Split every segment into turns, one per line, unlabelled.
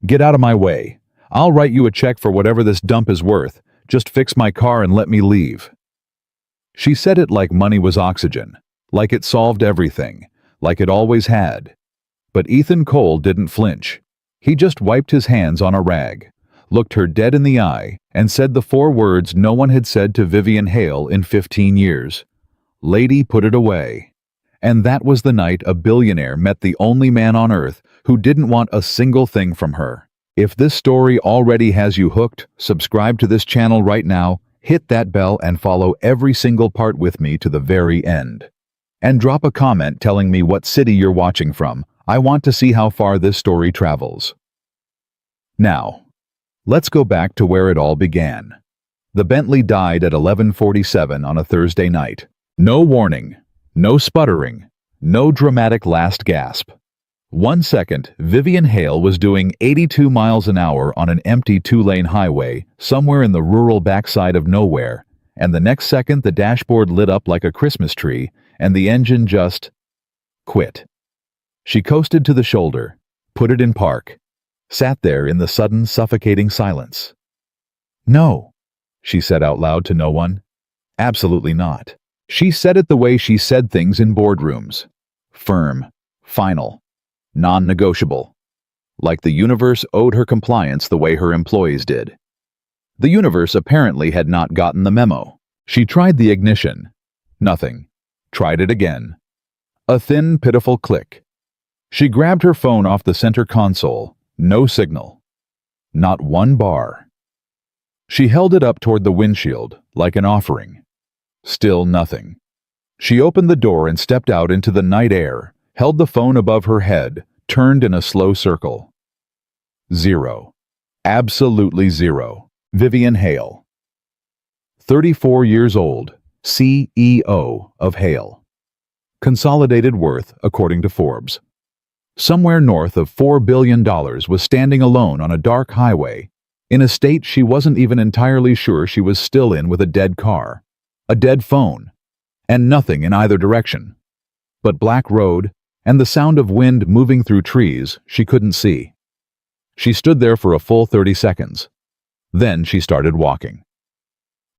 Get out of my way. I'll write you a check for whatever this dump is worth. Just fix my car and let me leave." She said it like money was oxygen, like it solved everything, like it always had. But Ethan Cole didn't flinch. He just wiped his hands on a rag, looked her dead in the eye, and said the four words no one had said to Vivian Hale in 15 years. "Lady, put it away." And that was the night a billionaire met the only man on earth who didn't want a single thing from her. If this story already has you hooked, subscribe to this channel right now, hit that bell and follow every single part with me to the very end. And drop a comment telling me what city you're watching from. I want to see how far this story travels. Now, let's go back to where it all began. The Bentley died at 11:47 on a Thursday night. No warning, no sputtering, no dramatic last gasp. 1 second, Vivian Hale was doing 82 miles an hour on an empty two-lane highway somewhere in the rural backside of nowhere, and the next second the dashboard lit up like a Christmas tree, and the engine just quit. She coasted to the shoulder, put it in park, sat there in the sudden suffocating silence. "No," she said out loud to no one. Absolutely not. She said it the way she said things in boardrooms. Firm, final, non-negotiable. Like the universe owed her compliance the way her employees did. The universe apparently had not gotten the memo. She tried the ignition. Nothing. Tried it again. A thin, pitiful click. She grabbed her phone off the center console. No signal. Not one bar. She held it up toward the windshield, like an offering. Still nothing. She opened the door and stepped out into the night air, held the phone above her head, turned in a slow circle. Zero. Absolutely zero. Vivian Hale. 34 years old, CEO of Hale. Consolidated worth, according to Forbes. Somewhere north of $4 billion was standing alone on a dark highway, in a state she wasn't even entirely sure she was still in, with a dead car, a dead phone, and nothing in either direction. But black road, and the sound of wind moving through trees she couldn't see. She stood there for a full 30 seconds. Then she started walking.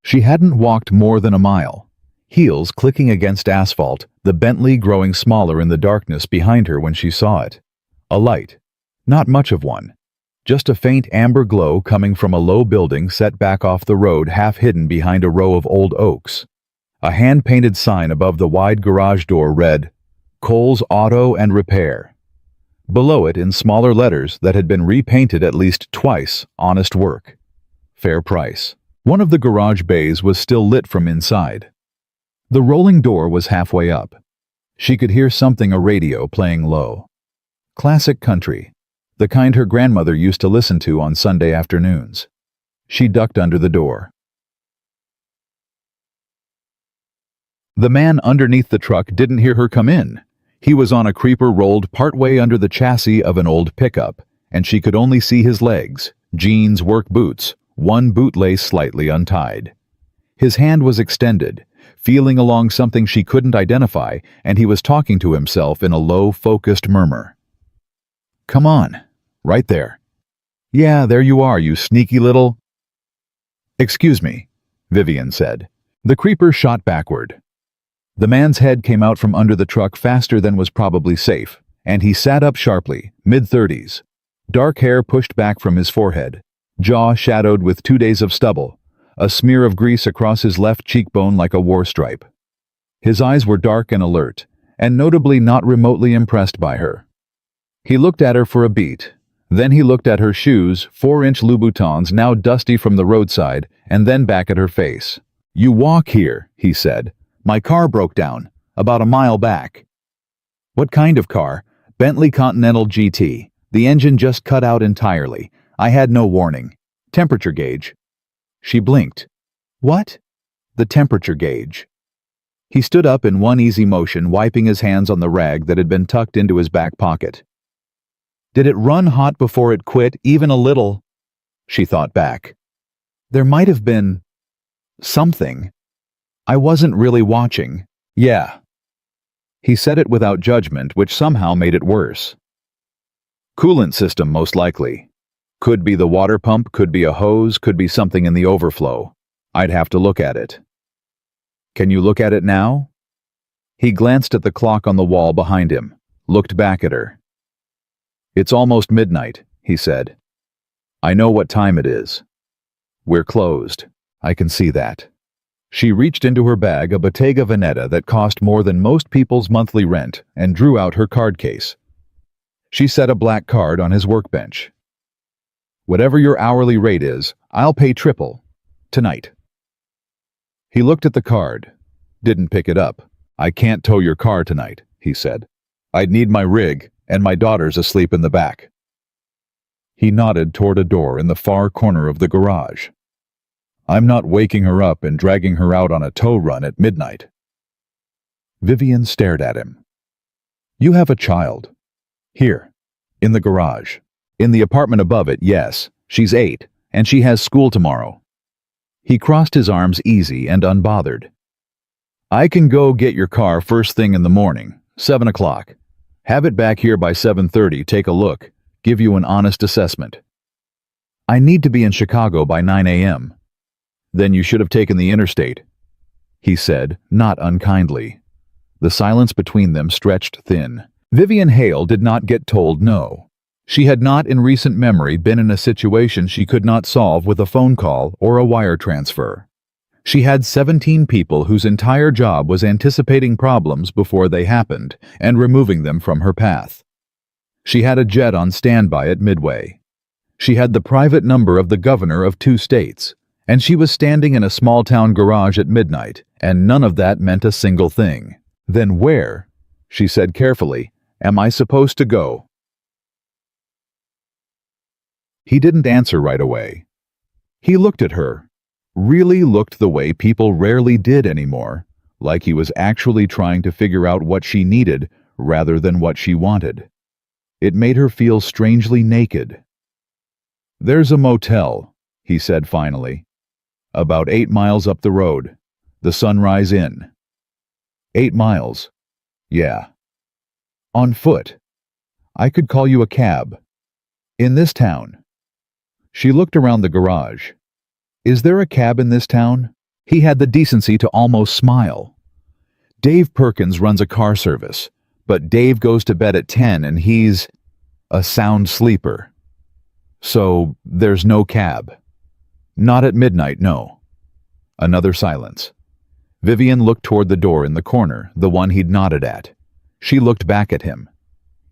She hadn't walked more than a mile, heels clicking against asphalt, the Bentley growing smaller in the darkness behind her when she saw it. A light. Not much of one. Just a faint amber glow coming from a low building set back off the road, half hidden behind a row of old oaks. A hand-painted sign above the wide garage door read, "Cole's Auto and Repair." Below it, in smaller letters that had been repainted at least twice, "Honest work. Fair price." One of the garage bays was still lit from inside. The rolling door was halfway up. She could hear something, a radio playing low. Classic country, the kind her grandmother used to listen to on Sunday afternoons. She ducked under the door. The man underneath the truck didn't hear her come in. He was on a creeper rolled partway under the chassis of an old pickup, and she could only see his legs, jeans work boots, one bootlace slightly untied. His hand was extended, feeling along something she couldn't identify, and he was talking to himself in a low, focused murmur. "Come on. Right there. Yeah, there you are, you sneaky little—" "Excuse me," Vivian said. The creeper shot backward. The man's head came out from under the truck faster than was probably safe, and he sat up sharply, mid-30s. Dark hair pushed back from his forehead, jaw shadowed with 2 days of stubble, a smear of grease across his left cheekbone like a war stripe. His eyes were dark and alert, and notably not remotely impressed by her. He looked at her for a beat. Then he looked at her shoes, 4-inch Louboutins now dusty from the roadside, and then back at her face. "You walk here," he said. "My car broke down, about a mile back." "What kind of car?" "Bentley Continental GT. The engine just cut out entirely. I had no warning. Temperature gauge." She blinked. "What?" "The temperature gauge." He stood up in one easy motion, wiping his hands on the rag that had been tucked into his back pocket. Did it run hot before it quit, even a little? She thought back. There might have been something. I wasn't really watching. Yeah. He said it without judgment, which somehow made it worse. Coolant system, most likely. Could be the water pump, could be a hose, could be something in the overflow. I'd have to look at it. Can you look at it now? He glanced at the clock on the wall behind him, looked back at her. It's almost midnight, he said. I know what time it is. We're closed. I can see that. She reached into her bag a Bottega Veneta that cost more than most people's monthly rent and drew out her card case. She set a black card on his workbench. Whatever your hourly rate is, I'll pay triple. Tonight. He looked at the card, didn't pick it up. I can't tow your car tonight, he said. I'd need my rig, and my daughter's asleep in the back. He nodded toward a door in the far corner of the garage. I'm not waking her up and dragging her out on a tow run at midnight. Vivian stared at him. You have a child. Here, in the garage. In the apartment above it, yes. She's 8, and she has school tomorrow. He crossed his arms easy and unbothered. I can go get your car first thing in the morning, 7 o'clock. Have it back here by 7:30, take a look, give you an honest assessment. I need to be in Chicago by 9 a.m. Then you should have taken the interstate, he said, not unkindly. The silence between them stretched thin. Vivian Hale did not get told no. She had not in recent memory been in a situation she could not solve with a phone call or a wire transfer. She had 17 people whose entire job was anticipating problems before they happened and removing them from her path. She had a jet on standby at Midway. She had the private number of the governor of 2 states, and she was standing in a small-town garage at midnight, and none of that meant a single thing. Then where, she said carefully, am I supposed to go? He didn't answer right away. He looked at her, really looked the way people rarely did anymore, like he was actually trying to figure out what she needed rather than what she wanted. It made her feel strangely naked. There's a motel, he said finally. About 8 miles up the road. The Sunrise Inn. 8 miles. Yeah. On foot. I could call you a cab. In this town. She looked around the garage. Is there a cab in this town? He had the decency to almost smile. Dave Perkins runs a car service, but Dave goes to bed at 10 and he's a sound sleeper. So there's no cab. Not at midnight, no. Another silence. Vivian looked toward the door in the corner, the one he'd nodded at. She looked back at him.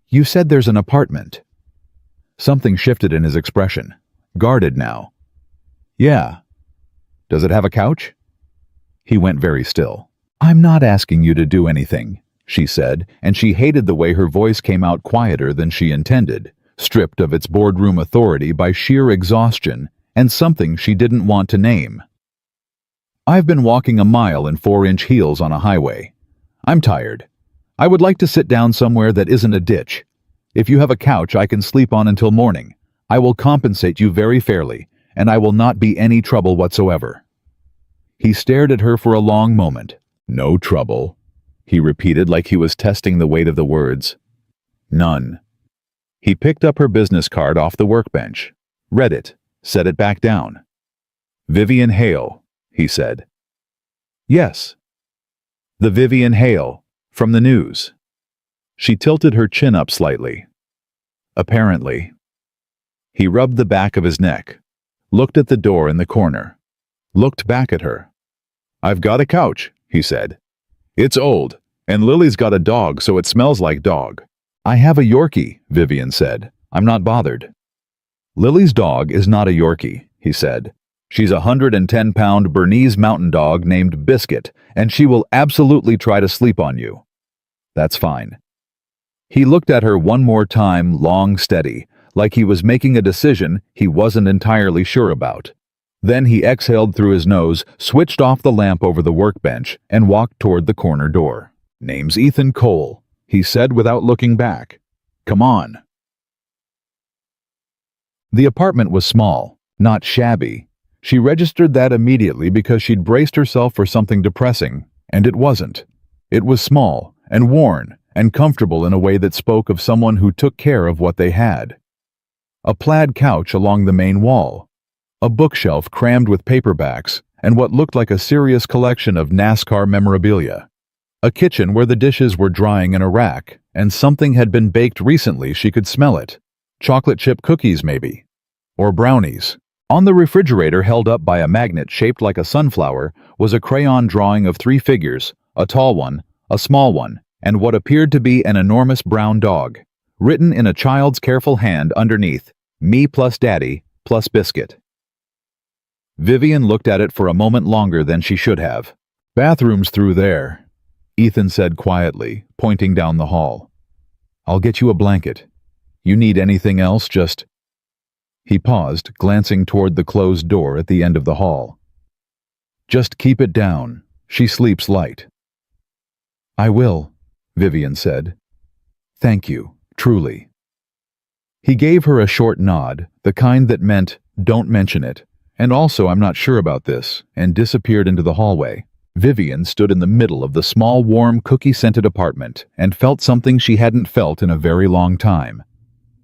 You said there's an apartment. Something shifted in his expression. Guarded now. Yeah. Does it have a couch? He went very still. I'm not asking you to do anything, she said, and she hated the way her voice came out quieter than she intended, stripped of its boardroom authority by sheer exhaustion and something she didn't want to name. I've been walking a mile in 4-inch heels on a highway. I'm tired. I would like to sit down somewhere that isn't a ditch. If you have a couch I can sleep on until morning, I will compensate you very fairly, and I will not be any trouble whatsoever. He stared at her for a long moment. No trouble, he repeated like he was testing the weight of the words. None. He picked up her business card off the workbench, read it, set it back down. Vivian Hale, he said. Yes. The Vivian Hale, from the news. She tilted her chin up slightly. Apparently. He rubbed the back of his neck, looked at the door in the corner, looked back at her. I've got a couch, he said. It's old, and Lily's got a dog, so it smells like dog. I have a Yorkie, Vivian said. I'm not bothered. Lily's dog is not a Yorkie, he said. She's a 110-pound Bernese mountain dog named Biscuit, and she will absolutely try to sleep on you. That's fine. He looked at her one more time, long, steady, like he was making a decision he wasn't entirely sure about. Then he exhaled through his nose, switched off the lamp over the workbench, and walked toward the corner door. Name's Ethan Cole, he said without looking back. Come on. The apartment was small, not shabby. She registered that immediately because she'd braced herself for something depressing, and it wasn't. It was small and worn and comfortable in a way that spoke of someone who took care of what they had. a plaid couch along the main wall, a bookshelf crammed with paperbacks, and what looked like a serious collection of NASCAR memorabilia. A kitchen where the dishes were drying in a rack, and something had been baked recently. She could smell it. Chocolate chip cookies, maybe. Or brownies. On the refrigerator, held up by a magnet shaped like a sunflower, was a crayon drawing of 3 figures, a tall one, a small one, and what appeared to be an enormous brown dog. Written in a child's careful hand underneath, "Me plus Daddy plus Biscuit." Vivian looked at it for a moment longer than she should have. "Bathroom's through there," Ethan said quietly, pointing down the hall. "I'll get you a blanket. You need anything else, just—" He paused, glancing toward the closed door at the end of the hall. "Just keep it down. She sleeps light." "I will," Vivian said. "Thank you, truly." He gave her a short nod, the kind that meant, "Don't mention it," and also, "I'm not sure about this," and disappeared into the hallway. Vivian stood in the middle of the small, warm, cookie-scented apartment and felt something she hadn't felt in a very long time.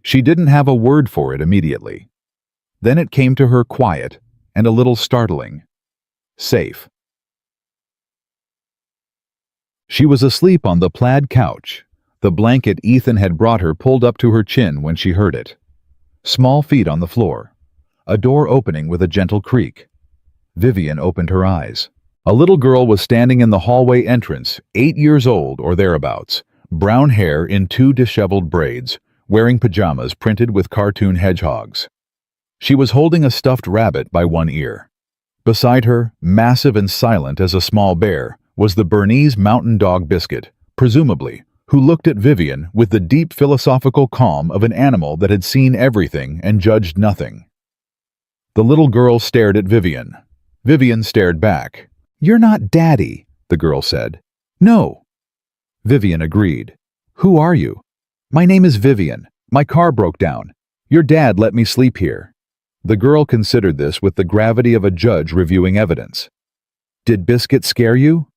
She didn't have a word for it immediately. Then it came to her quiet and a little startling. Safe. She was asleep on the plaid couch, the blanket Ethan had brought her pulled up to her chin when she heard it. Small feet on the floor. A door opening with a gentle creak. Vivian opened her eyes. A little girl was standing in the hallway entrance, 8 years old or thereabouts, brown hair in 2 disheveled braids, wearing pajamas printed with cartoon hedgehogs. She was holding a stuffed rabbit by one ear. Beside her, massive and silent as a small bear, was the Bernese mountain dog Biscuit, presumably, who looked at Vivian with the deep philosophical calm of an animal that had seen everything and judged nothing. The little girl stared at Vivian. Vivian stared back. "You're not Daddy," the girl said. "No." Vivian agreed. "Who are you?" "My name is Vivian. My car broke down. Your dad let me sleep here." The girl considered this with the gravity of a judge reviewing evidence. "Did Biscuit scare you?"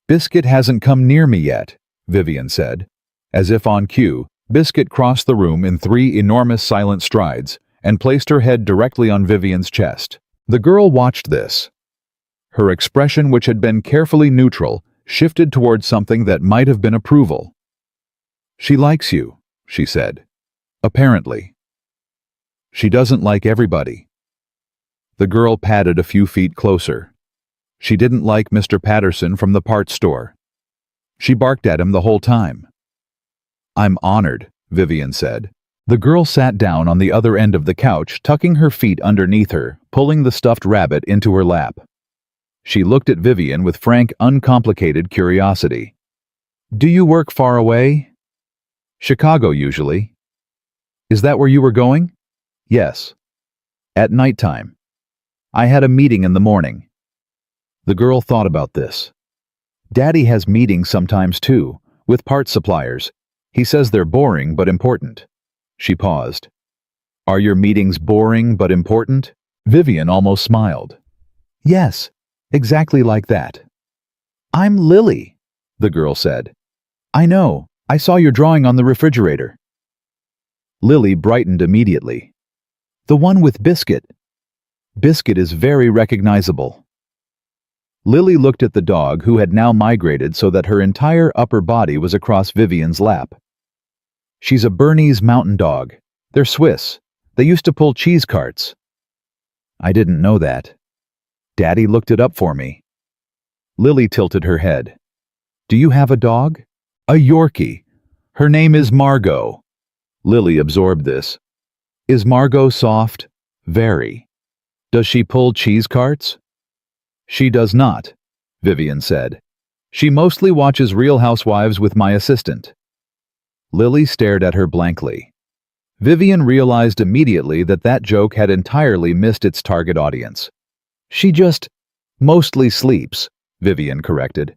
"Biscuit hasn't come near me yet," Vivian said. As if on cue, Biscuit crossed the room in 3 enormous silent strides and placed her head directly on Vivian's chest. The girl watched this. Her expression, which had been carefully neutral, shifted toward something that might have been approval. "She likes you," she said. "Apparently. She doesn't like everybody." The girl padded a few feet closer. "She didn't like Mr. Patterson from the parts store. She barked at him the whole time." "I'm honored," Vivian said. The girl sat down on the other end of the couch, tucking her feet underneath her, pulling the stuffed rabbit into her lap. She looked at Vivian with frank, uncomplicated curiosity. "Do you work far away?" "Chicago, usually." "Is that where you were going?" "Yes." "At nighttime." "I had a meeting in the morning." The girl thought about this. "Daddy has meetings sometimes too, with parts suppliers. He says they're boring but important." She paused. "Are your meetings boring but important?" Vivian almost smiled. "Yes, exactly like that." "I'm Lily," the girl said. "I know. I saw your drawing on the refrigerator." Lily brightened immediately. "The one with Biscuit." "Biscuit is very recognizable." Lily looked at the dog, who had now migrated so that her entire upper body was across Vivian's lap. "She's a Bernese mountain dog. They're Swiss. They used to pull cheese carts." "I didn't know that. Daddy looked it up for me." Lily tilted her head. "Do you have a dog?" "A Yorkie. Her name is Margot." Lily absorbed this. "Is Margot soft?" "Very." "Does she pull cheese carts?" "She does not," Vivian said. "She mostly watches Real Housewives with my assistant." Lily stared at her blankly. Vivian realized immediately that that joke had entirely missed its target audience. "She just mostly sleeps," Vivian corrected.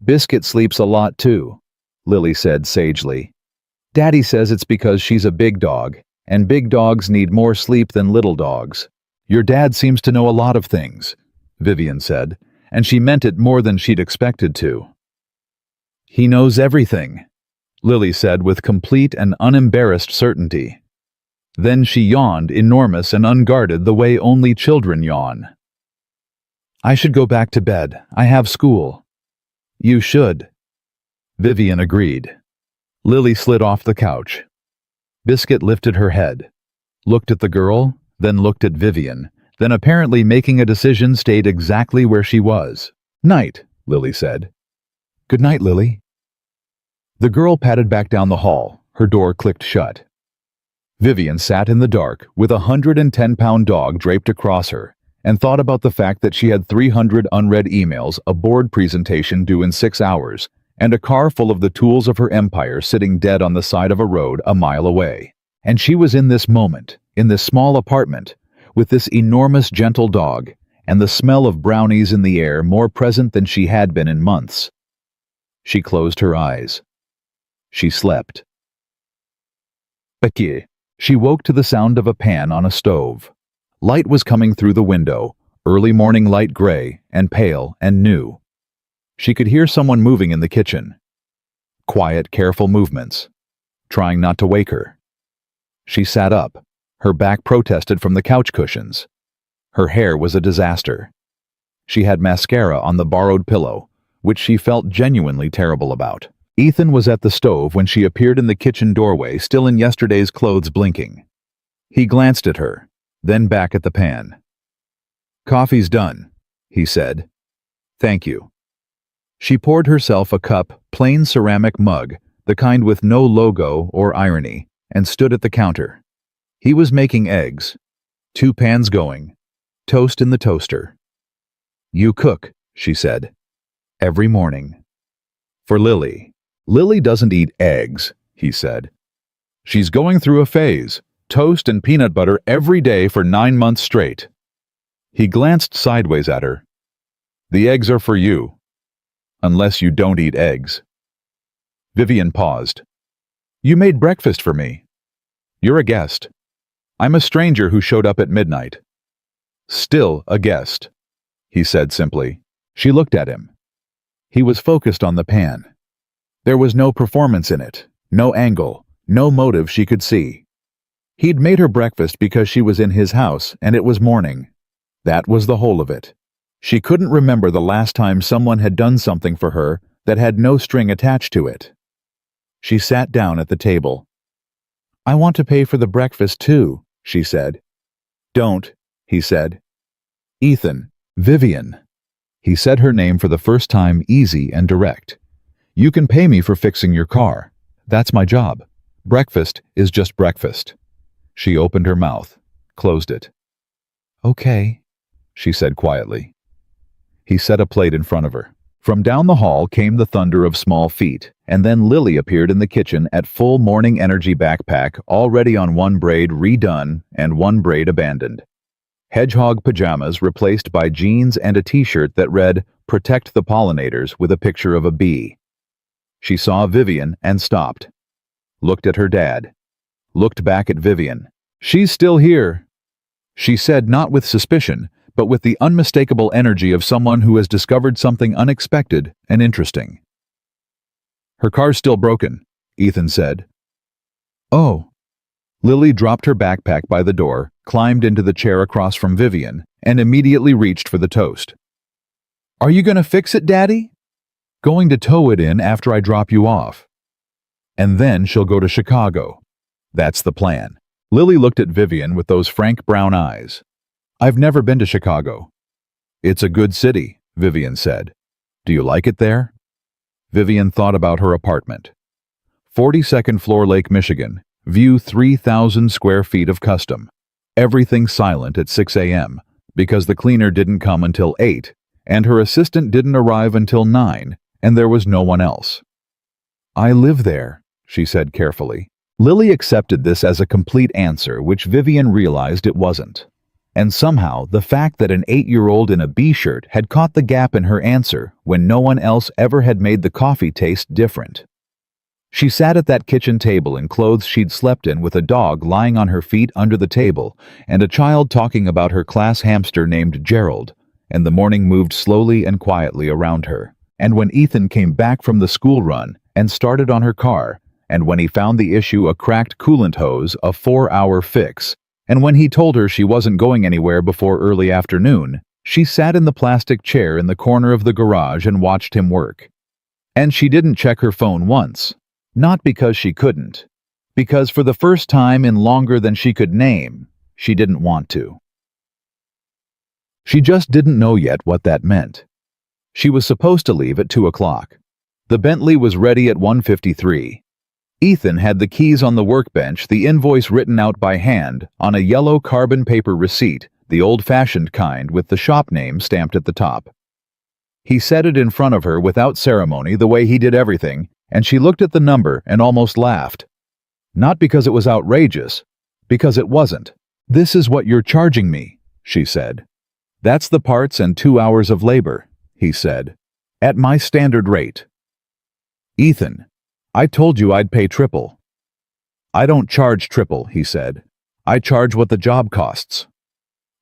"Biscuit sleeps a lot too," Lily said sagely. "Daddy says it's because she's a big dog, and big dogs need more sleep than little dogs." "Your dad seems to know a lot of things," Vivian said, and she meant it more than she'd expected to. "He knows everything," Lily said with complete and unembarrassed certainty. Then she yawned, enormous and unguarded the way only children yawn. "I should go back to bed. I have school." "You should." Vivian agreed. Lily slid off the couch. Biscuit lifted her head, looked at the girl, then looked at Vivian, then apparently making a decision stayed exactly where she was. "Night," Lily said. "Good night, Lily." The girl padded back down the hall. Her door clicked shut. Vivian sat in the dark with a 110-pound dog draped across her and thought about the fact that she had 300 unread emails, a board presentation due in 6 hours, and a car full of the tools of her empire sitting dead on the side of a road a mile away. And she was in this moment, in this small apartment, with this enormous gentle dog, and the smell of brownies in the air more present than she had been in months. She closed her eyes. She slept. Baky. She woke to the sound of a pan on a stove. Light was coming through the window, early morning light gray and pale and new. She could hear someone moving in the kitchen. Quiet, careful movements, trying not to wake her. She sat up. Her back protested from the couch cushions. Her hair was a disaster. She had mascara on the borrowed pillow, which she felt genuinely terrible about. Ethan was at the stove when she appeared in the kitchen doorway, still in yesterday's clothes, blinking. He glanced at her, then back at the pan. "Coffee's done," he said. "Thank you." She poured herself a cup, plain ceramic mug, the kind with no logo or irony, and stood at the counter. He was making eggs. 2 pans going. Toast in the toaster. "You cook," she said. "Every morning." "For Lily." "Lily doesn't eat eggs," he said. "She's going through a phase. Toast and peanut butter every day for 9 months straight." He glanced sideways at her. "The eggs are for you. Unless you don't eat eggs." Vivian paused. "You made breakfast for me. You're a guest. I'm a stranger who showed up at midnight." "Still a guest," he said simply. She looked at him. He was focused on the pan. There was no performance in it, no angle, no motive she could see. He'd made her breakfast because she was in his house and it was morning. That was the whole of it. She couldn't remember the last time someone had done something for her that had no string attached to it. She sat down at the table. "I want to pay for the breakfast too," she said. "Don't," he said. "Ethan." "Vivian." He said her name for the first time, easy and direct. "You can pay me for fixing your car. That's my job. Breakfast is just breakfast." She opened her mouth, closed it. "Okay," she said quietly. He set a plate in front of her. From down the hall came the thunder of small feet, and then Lily appeared in the kitchen at full morning energy backpack, already on one braid redone and one braid abandoned. Hedgehog pajamas replaced by jeans and a t-shirt that read, "Protect the pollinators," with a picture of a bee. She saw Vivian and stopped. Looked at her dad. Looked back at Vivian. "She's still here," she said, not with suspicion, but with the unmistakable energy of someone who has discovered something unexpected and interesting. "Her car's still broken," Ethan said. "Oh." Lily dropped her backpack by the door, climbed into the chair across from Vivian, and immediately reached for the toast. "Are you going to fix it, Daddy?" "Going to tow it in after I drop you off. And then she'll go to Chicago. That's the plan." Lily looked at Vivian with those frank brown eyes. "I've never been to Chicago." "It's a good city," Vivian said. "Do you like it there?" Vivian thought about her apartment. 42nd floor, Lake Michigan. View 3,000 square feet of custom. Everything silent at 6 a.m. because the cleaner didn't come until 8, and her assistant didn't arrive until 9, and there was no one else. "I live there," she said carefully. Lily accepted this as a complete answer, which Vivian realized it wasn't. And somehow, the fact that an 8-year-old in a B-shirt had caught the gap in her answer when no one else ever had made the coffee taste different. She sat at that kitchen table in clothes she'd slept in, with a dog lying on her feet under the table and a child talking about her class hamster named Gerald, and the morning moved slowly and quietly around her. And when Ethan came back from the school run and started on her car, and when he found the issue a cracked coolant hose, a 4-hour fix, and when he told her she wasn't going anywhere before early afternoon, she sat in the plastic chair in the corner of the garage and watched him work. And she didn't check her phone once. Not because she couldn't. Because for the first time in longer than she could name, she didn't want to. She just didn't know yet what that meant. She was supposed to leave at 2 o'clock. The Bentley was ready at 1:53. Ethan had the keys on the workbench, the invoice written out by hand on a yellow carbon paper receipt, the old-fashioned kind with the shop name stamped at the top. He set it in front of her without ceremony, the way he did everything, and she looked at the number and almost laughed. Not because it was outrageous, because it wasn't. "This is what you're charging me," she said. "That's the parts and 2 hours of labor," he said, "at my standard rate." "Ethan, I told you I'd pay triple." "I don't charge triple," he said. "I charge what the job costs."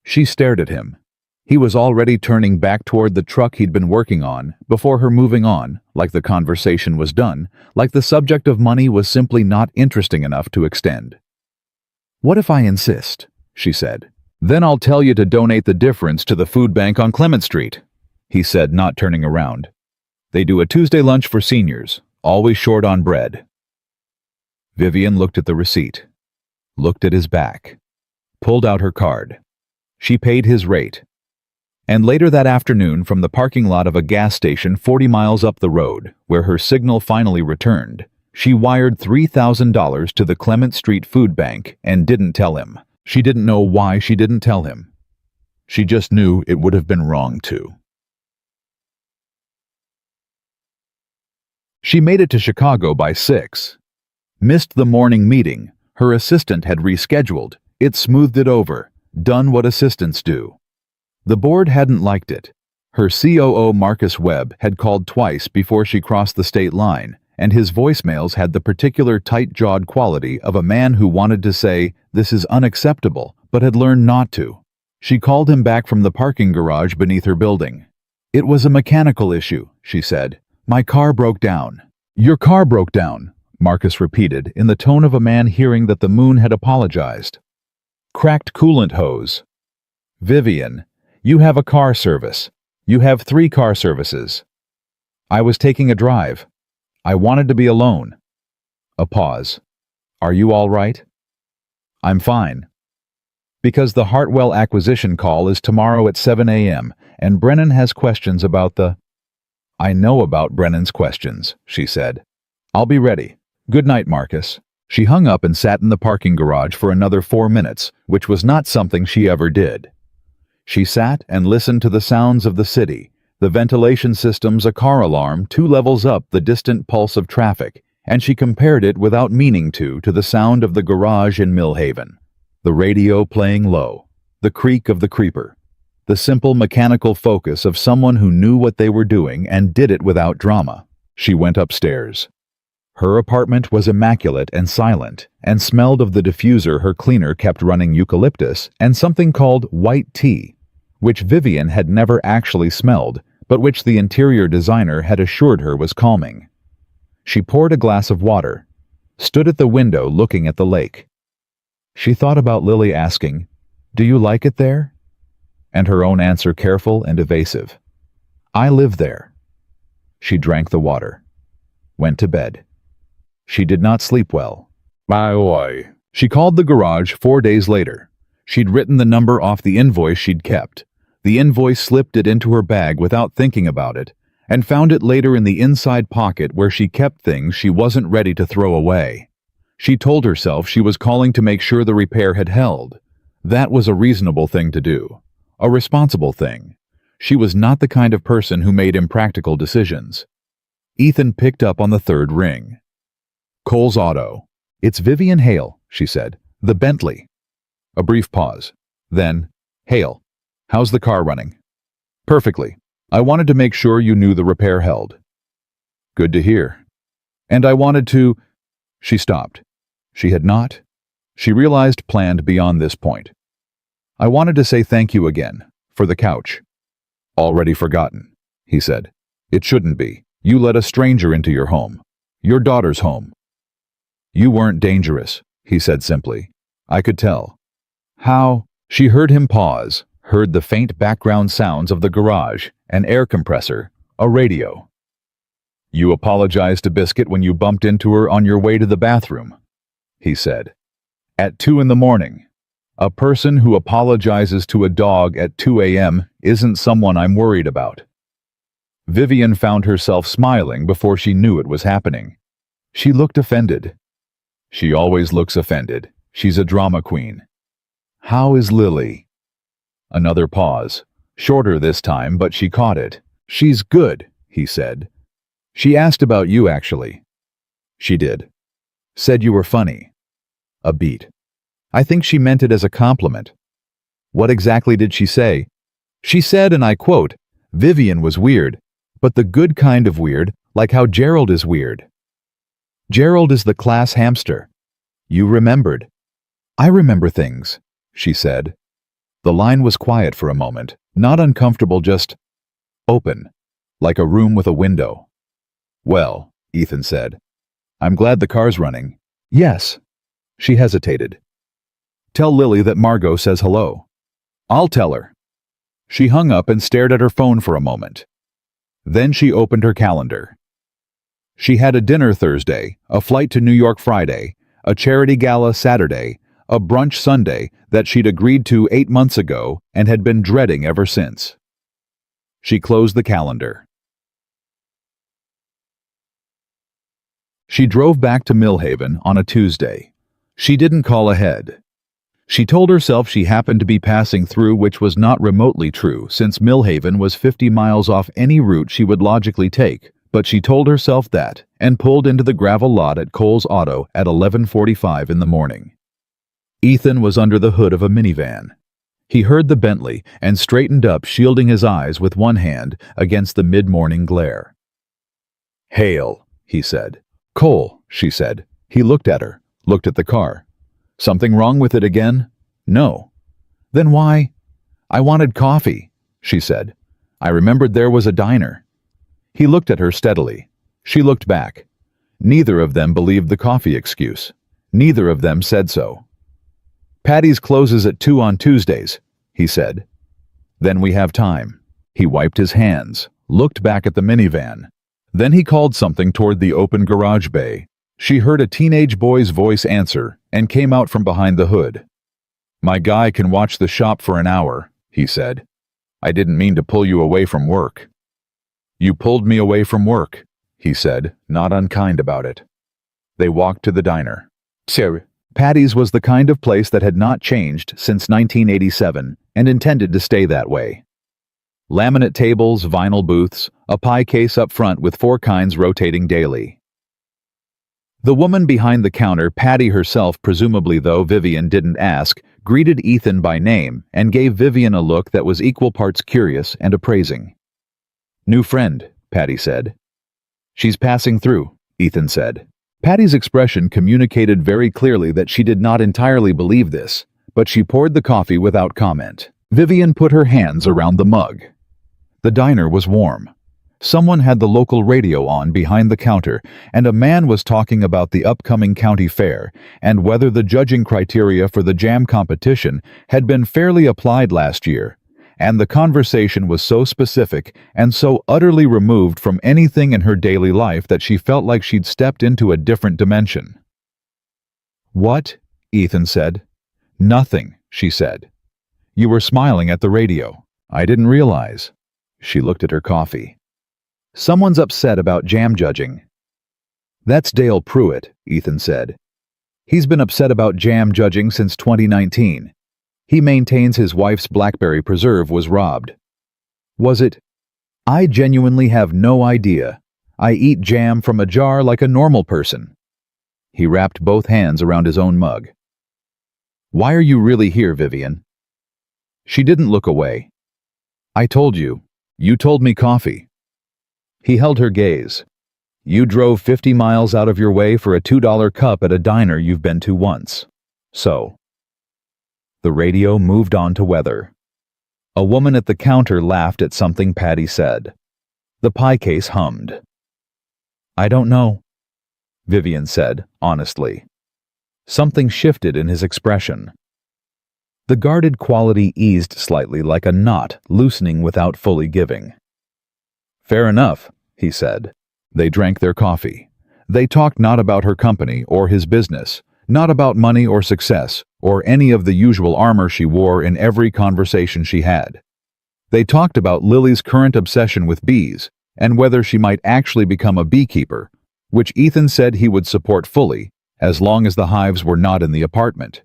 She stared at him. He was already turning back toward the truck he'd been working on, before her moving on, like the conversation was done, like the subject of money was simply not interesting enough to extend. "What if I insist?" she said. "Then I'll tell you to donate the difference to the food bank on Clement Street," he said, not turning around. "They do a Tuesday lunch for seniors, always short on bread." Vivian looked at the receipt, looked at his back, pulled out her card. She paid his rate. And later that afternoon, from the parking lot of a gas station 40 miles up the road, where her signal finally returned, she wired $3,000 to the Clement Street Food Bank and didn't tell him. She didn't know why she didn't tell him. She just knew it would have been wrong to. She made it to Chicago by 6. Missed the morning meeting. Her assistant had rescheduled. It smoothed it over. Done what assistants do. The board hadn't liked it. Her COO, Marcus Webb, had called twice before she crossed the state line, and his voicemails had the particular tight-jawed quality of a man who wanted to say, "This is unacceptable," but had learned not to. She called him back from the parking garage beneath her building. "It was a mechanical issue," she said. "My car broke down." "Your car broke down," Marcus repeated, in the tone of a man hearing that the moon had apologized. "Cracked coolant hose." "Vivian, you have a car service. You have 3 car services." "I was taking a drive. I wanted to be alone." A pause. "Are you all right?" "I'm fine." "Because the Hartwell acquisition call is tomorrow at 7 a.m., and Brennan has questions about the—" "I know about Brennan's questions," she said. "I'll be ready. Good night, Marcus." She hung up and sat in the parking garage for another 4 minutes, which was not something she ever did. She sat and listened to the sounds of the city, the ventilation systems, a car alarm 2 levels up, the distant pulse of traffic, and she compared it without meaning to the sound of the garage in Millhaven, the radio playing low, the creak of the creeper, the simple mechanical focus of someone who knew what they were doing and did it without drama. She went upstairs. Her apartment was immaculate and silent, and smelled of the diffuser her cleaner kept running, eucalyptus and something called white tea, which Vivian had never actually smelled, but which the interior designer had assured her was calming. She poured a glass of water, stood at the window looking at the lake. She thought about Lily asking, "Do you like it there?" And her own answer careful and evasive. "I live there." She drank the water. Went to bed. She did not sleep well. She called the garage 4 days later. She'd written the number off the invoice she'd kept. The invoice slipped it into her bag without thinking about it, and found it later in the inside pocket where she kept things she wasn't ready to throw away. She told herself she was calling to make sure the repair had held. That was a reasonable thing to do. A responsible thing. She was not the kind of person who made impractical decisions. Ethan picked up on the 3rd ring. "Cole's Auto." "It's Vivian Hale," she said. "The Bentley." A brief pause. Then, "Hale, how's the car running?" "Perfectly. I wanted to make sure you knew the repair held." "Good to hear." "And I wanted to—" She stopped. She had not. She realized planned beyond this point. "I wanted to say thank you again, for the couch." "Already forgotten," he said. "It shouldn't be. You let a stranger into your home. Your daughter's home." You weren't dangerous, he said simply. I could tell. How? She heard him pause, heard the faint background sounds of the garage, an air compressor, a radio. You apologized to Biscuit when you bumped into her on your way to the bathroom, he said. At 2 in the morning. A person who apologizes to a dog at 2 a.m. isn't someone I'm worried about. Vivian found herself smiling before she knew it was happening. She looked offended. She always looks offended. She's a drama queen. How is Lily? Another pause. Shorter this time, but she caught it. She's good, he said. She asked about you, actually. She did. Said you were funny. A beat. I think she meant it as a compliment. What exactly did she say? She said, and I quote, Vivian was weird, but the good kind of weird, like how Gerald is weird. Gerald is the class hamster. You remembered. I remember things, she said. The line was quiet for a moment, not uncomfortable, just open, like a room with a window. Well, Ethan said. I'm glad the car's running. Yes. She hesitated. Tell Lily that Margot says hello. I'll tell her. She hung up and stared at her phone for a moment. Then she opened her calendar. She had a dinner Thursday, a flight to New York Friday, a charity gala Saturday, a brunch Sunday that she'd agreed to 8 months ago and had been dreading ever since. She closed the calendar. She drove back to Millhaven on a Tuesday. She didn't call ahead. She told herself she happened to be passing through, which was not remotely true, since Millhaven was 50 miles off any route she would logically take, but she told herself that, and pulled into the gravel lot at Cole's Auto at 11:45 in the morning. Ethan was under the hood of a minivan. He heard the Bentley and straightened up, shielding his eyes with one hand against the mid-morning glare. Hail, he said. Cole, she said. He looked at her, looked at the car. Something wrong with it again? No. Then why? I wanted coffee, she said. I remembered there was a diner. He looked at her steadily. She looked back. Neither of them believed the coffee excuse. Neither of them said so. Patty's closes at 2 on Tuesdays, he said. Then we have time. He wiped his hands, looked back at the minivan. Then he called something toward the open garage bay. She heard a teenage boy's voice answer and came out from behind the hood. My guy can watch the shop for an hour, he said. I didn't mean to pull you away from work. You pulled me away from work, he said, not unkind about it. They walked to the diner. Sir, Patty's was the kind of place that had not changed since 1987 and intended to stay that way. Laminate tables, vinyl booths, a pie case up front with 4 kinds rotating daily. The woman behind the counter, Patty herself presumably, though Vivian didn't ask, greeted Ethan by name and gave Vivian a look that was equal parts curious and appraising. New friend, Patty said. She's passing through, Ethan said. Patty's expression communicated very clearly that she did not entirely believe this, but she poured the coffee without comment. Vivian put her hands around the mug. The diner was warm. Someone had the local radio on behind the counter, and a man was talking about the upcoming county fair and whether the judging criteria for the jam competition had been fairly applied last year, and the conversation was so specific and so utterly removed from anything in her daily life that she felt like she'd stepped into a different dimension. What? Ethan said. Nothing, she said. You were smiling at the radio. I didn't realize. She looked at her coffee. Someone's upset about jam judging. That's Dale Pruitt, Ethan said. He's been upset about jam judging since 2019. He maintains his wife's blackberry preserve was robbed. Was it? I genuinely have no idea. I eat jam from a jar like a normal person. He wrapped both hands around his own mug. Why are you really here, Vivian? She didn't look away. I told you. You told me coffee. He held her gaze. You drove 50 miles out of your way for a $2 cup at a diner you've been to once. So. The radio moved on to weather. A woman at the counter laughed at something Patty said. The pie case hummed. I don't know. Vivian said, honestly. Something shifted in his expression. The guarded quality eased slightly like a knot loosening without fully giving. Fair enough, he said. They drank their coffee. They talked not about her company or his business, not about money or success, or any of the usual armor she wore in every conversation she had. They talked about Lily's current obsession with bees, and whether she might actually become a beekeeper, which Ethan said he would support fully, as long as the hives were not in the apartment.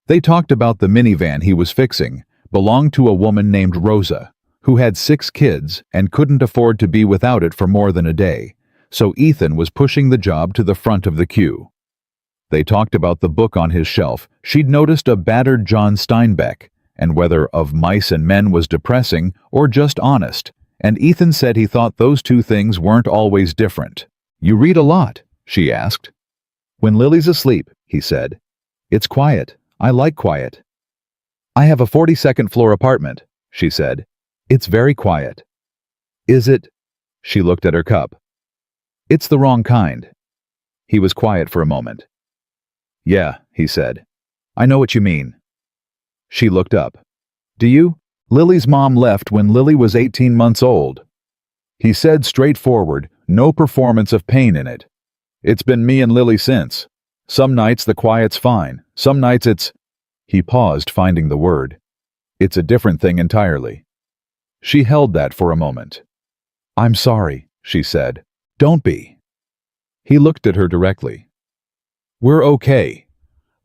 They talked about the minivan he was fixing, belonged to a woman named Rosa, who had 6 kids and couldn't afford to be without it for more than a day, so Ethan was pushing the job to the front of the queue. They talked about the book on his shelf. She'd noticed a battered John Steinbeck, and whether Of Mice and Men was depressing or just honest, and Ethan said he thought those two things weren't always different. You read a lot, she asked. When Lily's asleep, he said. It's quiet. I like quiet. I have a 42nd floor apartment, she said. It's very quiet. Is it? She looked at her cup. It's the wrong kind. He was quiet for a moment. Yeah, he said. I know what you mean. She looked up. Do you? Lily's mom left when Lily was 18 months old. He said straightforward, no performance of pain in it. It's been me and Lily since. Some nights the quiet's fine. Some nights it's... He paused, finding the word. It's a different thing entirely. She held that for a moment. I'm sorry, she said. Don't be. He looked at her directly. We're okay.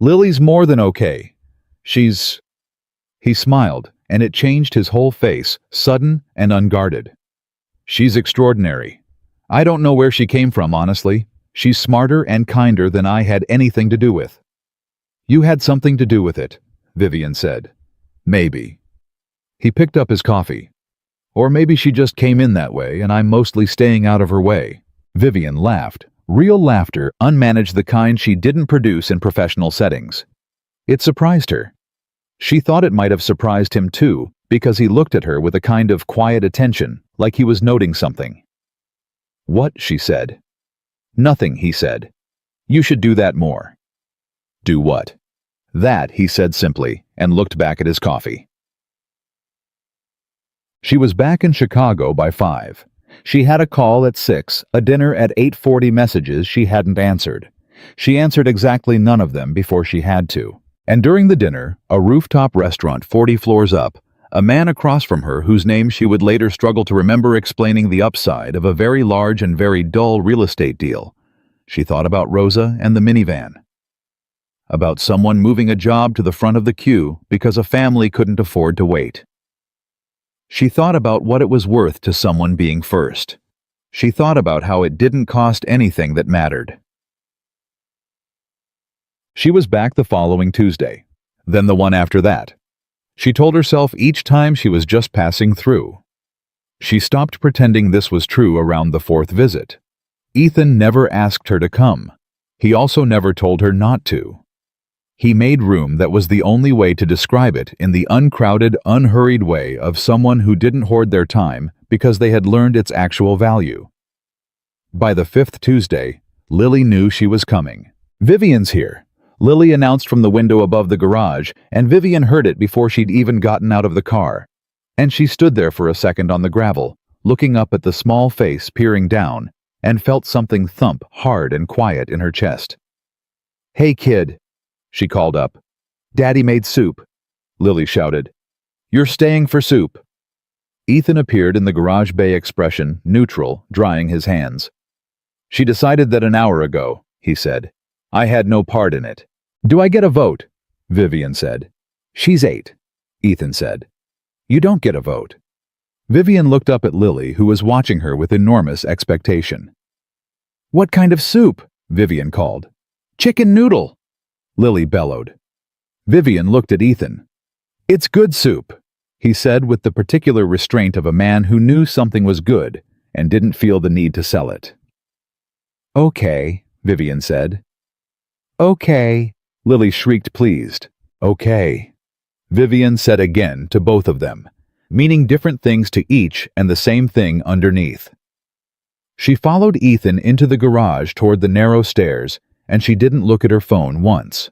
Lily's more than okay. She's... He smiled, and it changed his whole face, sudden and unguarded. She's extraordinary. I don't know where she came from, honestly. She's smarter and kinder than I had anything to do with. You had something to do with it, Vivian said. Maybe. He picked up his coffee. Or maybe she just came in that way and I'm mostly staying out of her way. Vivian laughed. Real laughter, unmanaged, the kind she didn't produce in professional settings. It surprised her. She thought it might have surprised him too, because he looked at her with a kind of quiet attention, like he was noting something. What? She said. Nothing, he said. You should do that more. Do what? That, he said simply, and looked back at his coffee. She was back in Chicago by 5. She had a call at 6, a dinner at 8:40, messages she hadn't answered. She answered exactly none of them before she had to. And during the dinner, a rooftop restaurant 40 floors up, a man across from her whose name she would later struggle to remember explaining the upside of a very large and very dull real estate deal. She thought about Rosa and the minivan. About someone moving a job to the front of the queue because a family couldn't afford to wait. She thought about what it was worth to someone being first. She thought about how it didn't cost anything that mattered. She was back the following Tuesday, then the one after that. She told herself each time she was just passing through. She stopped pretending this was true around the 4th visit. Ethan never asked her to come. He also never told her not to. He made room. That was the only way to describe it, in the uncrowded, unhurried way of someone who didn't hoard their time because they had learned its actual value. By the 5th Tuesday, Lily knew she was coming. Vivian's here, Lily announced from the window above the garage, and Vivian heard it before she'd even gotten out of the car. And she stood there for a second on the gravel, looking up at the small face peering down, and felt something thump hard and quiet in her chest. Hey kid, she called up. Daddy made soup, Lily shouted. You're staying for soup. Ethan appeared in the garage bay, expression neutral, drying his hands. She decided that an hour ago, he said. I had no part in it. Do I get a vote? Vivian said. She's 8, Ethan said. You don't get a vote. Vivian looked up at Lily, who was watching her with enormous expectation. What kind of soup? Vivian called. Chicken noodle, Lily bellowed. Vivian looked at Ethan. It's good soup, he said with the particular restraint of a man who knew something was good and didn't feel the need to sell it. Okay, Vivian said. Okay, Lily shrieked, pleased. Okay, Vivian said again to both of them, meaning different things to each and the same thing underneath. She followed Ethan into the garage toward the narrow stairs, and she didn't look at her phone once.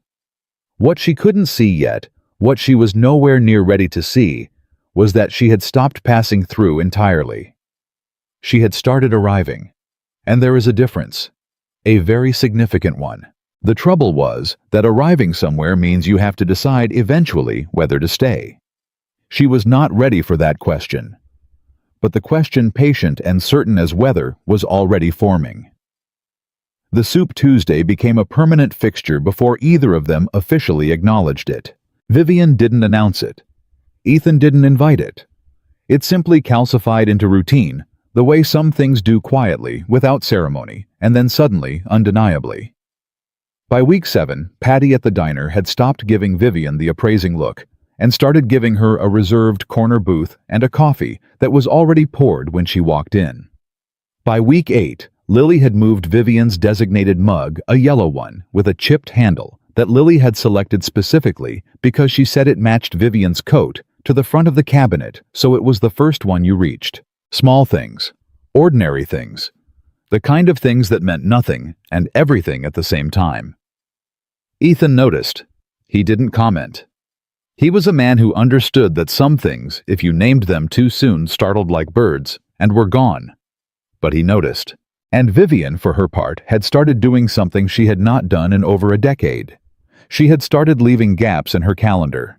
What she couldn't see yet, what she was nowhere near ready to see, was that she had stopped passing through entirely. She had started arriving. And there is a difference. A very significant one. The trouble was that arriving somewhere means you have to decide eventually whether to stay. She was not ready for that question. But the question, patient and certain as weather, was already forming. The Soup Tuesday became a permanent fixture before either of them officially acknowledged it. Vivian didn't announce it. Ethan didn't invite it. It simply calcified into routine, the way some things do quietly, without ceremony, and then suddenly, undeniably. By week 7, Patty at the diner had stopped giving Vivian the appraising look and started giving her a reserved corner booth and a coffee that was already poured when she walked in. By week 8, Lily had moved Vivian's designated mug, a yellow one, with a chipped handle, that Lily had selected specifically because she said it matched Vivian's coat, to the front of the cabinet, so it was the first one you reached. Small things. Ordinary things. The kind of things that meant nothing and everything at the same time. Ethan noticed. He didn't comment. He was a man who understood that some things, if you named them too soon, startled like birds, and were gone. But he noticed. And Vivian, for her part, had started doing something she had not done in over a decade. She had started leaving gaps in her calendar.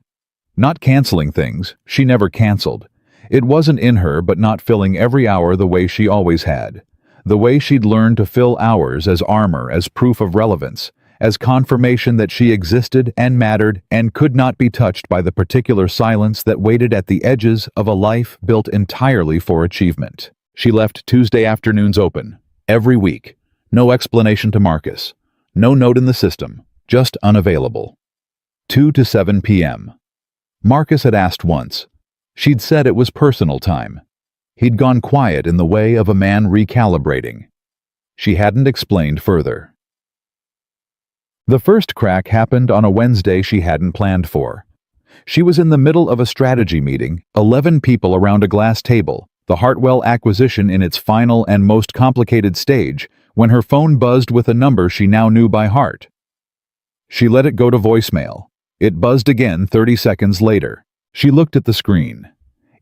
Not canceling things, she never canceled. It wasn't in her, but not filling every hour the way she always had. The way she'd learned to fill hours as armor, as proof of relevance, as confirmation that she existed and mattered and could not be touched by the particular silence that waited at the edges of a life built entirely for achievement. She left Tuesday afternoons open, every week. No explanation to Marcus. No note in the system, just unavailable. 2 to 7 p.m. Marcus had asked once. She'd said it was personal time. He'd gone quiet in the way of a man recalibrating. She hadn't explained further. The first crack happened on a Wednesday she hadn't planned for. She was in the middle of a strategy meeting, 11 people around a glass table, the Hartwell acquisition in its final and most complicated stage, when her phone buzzed with a number she now knew by heart. She let it go to voicemail. It buzzed again 30 seconds later. She looked at the screen.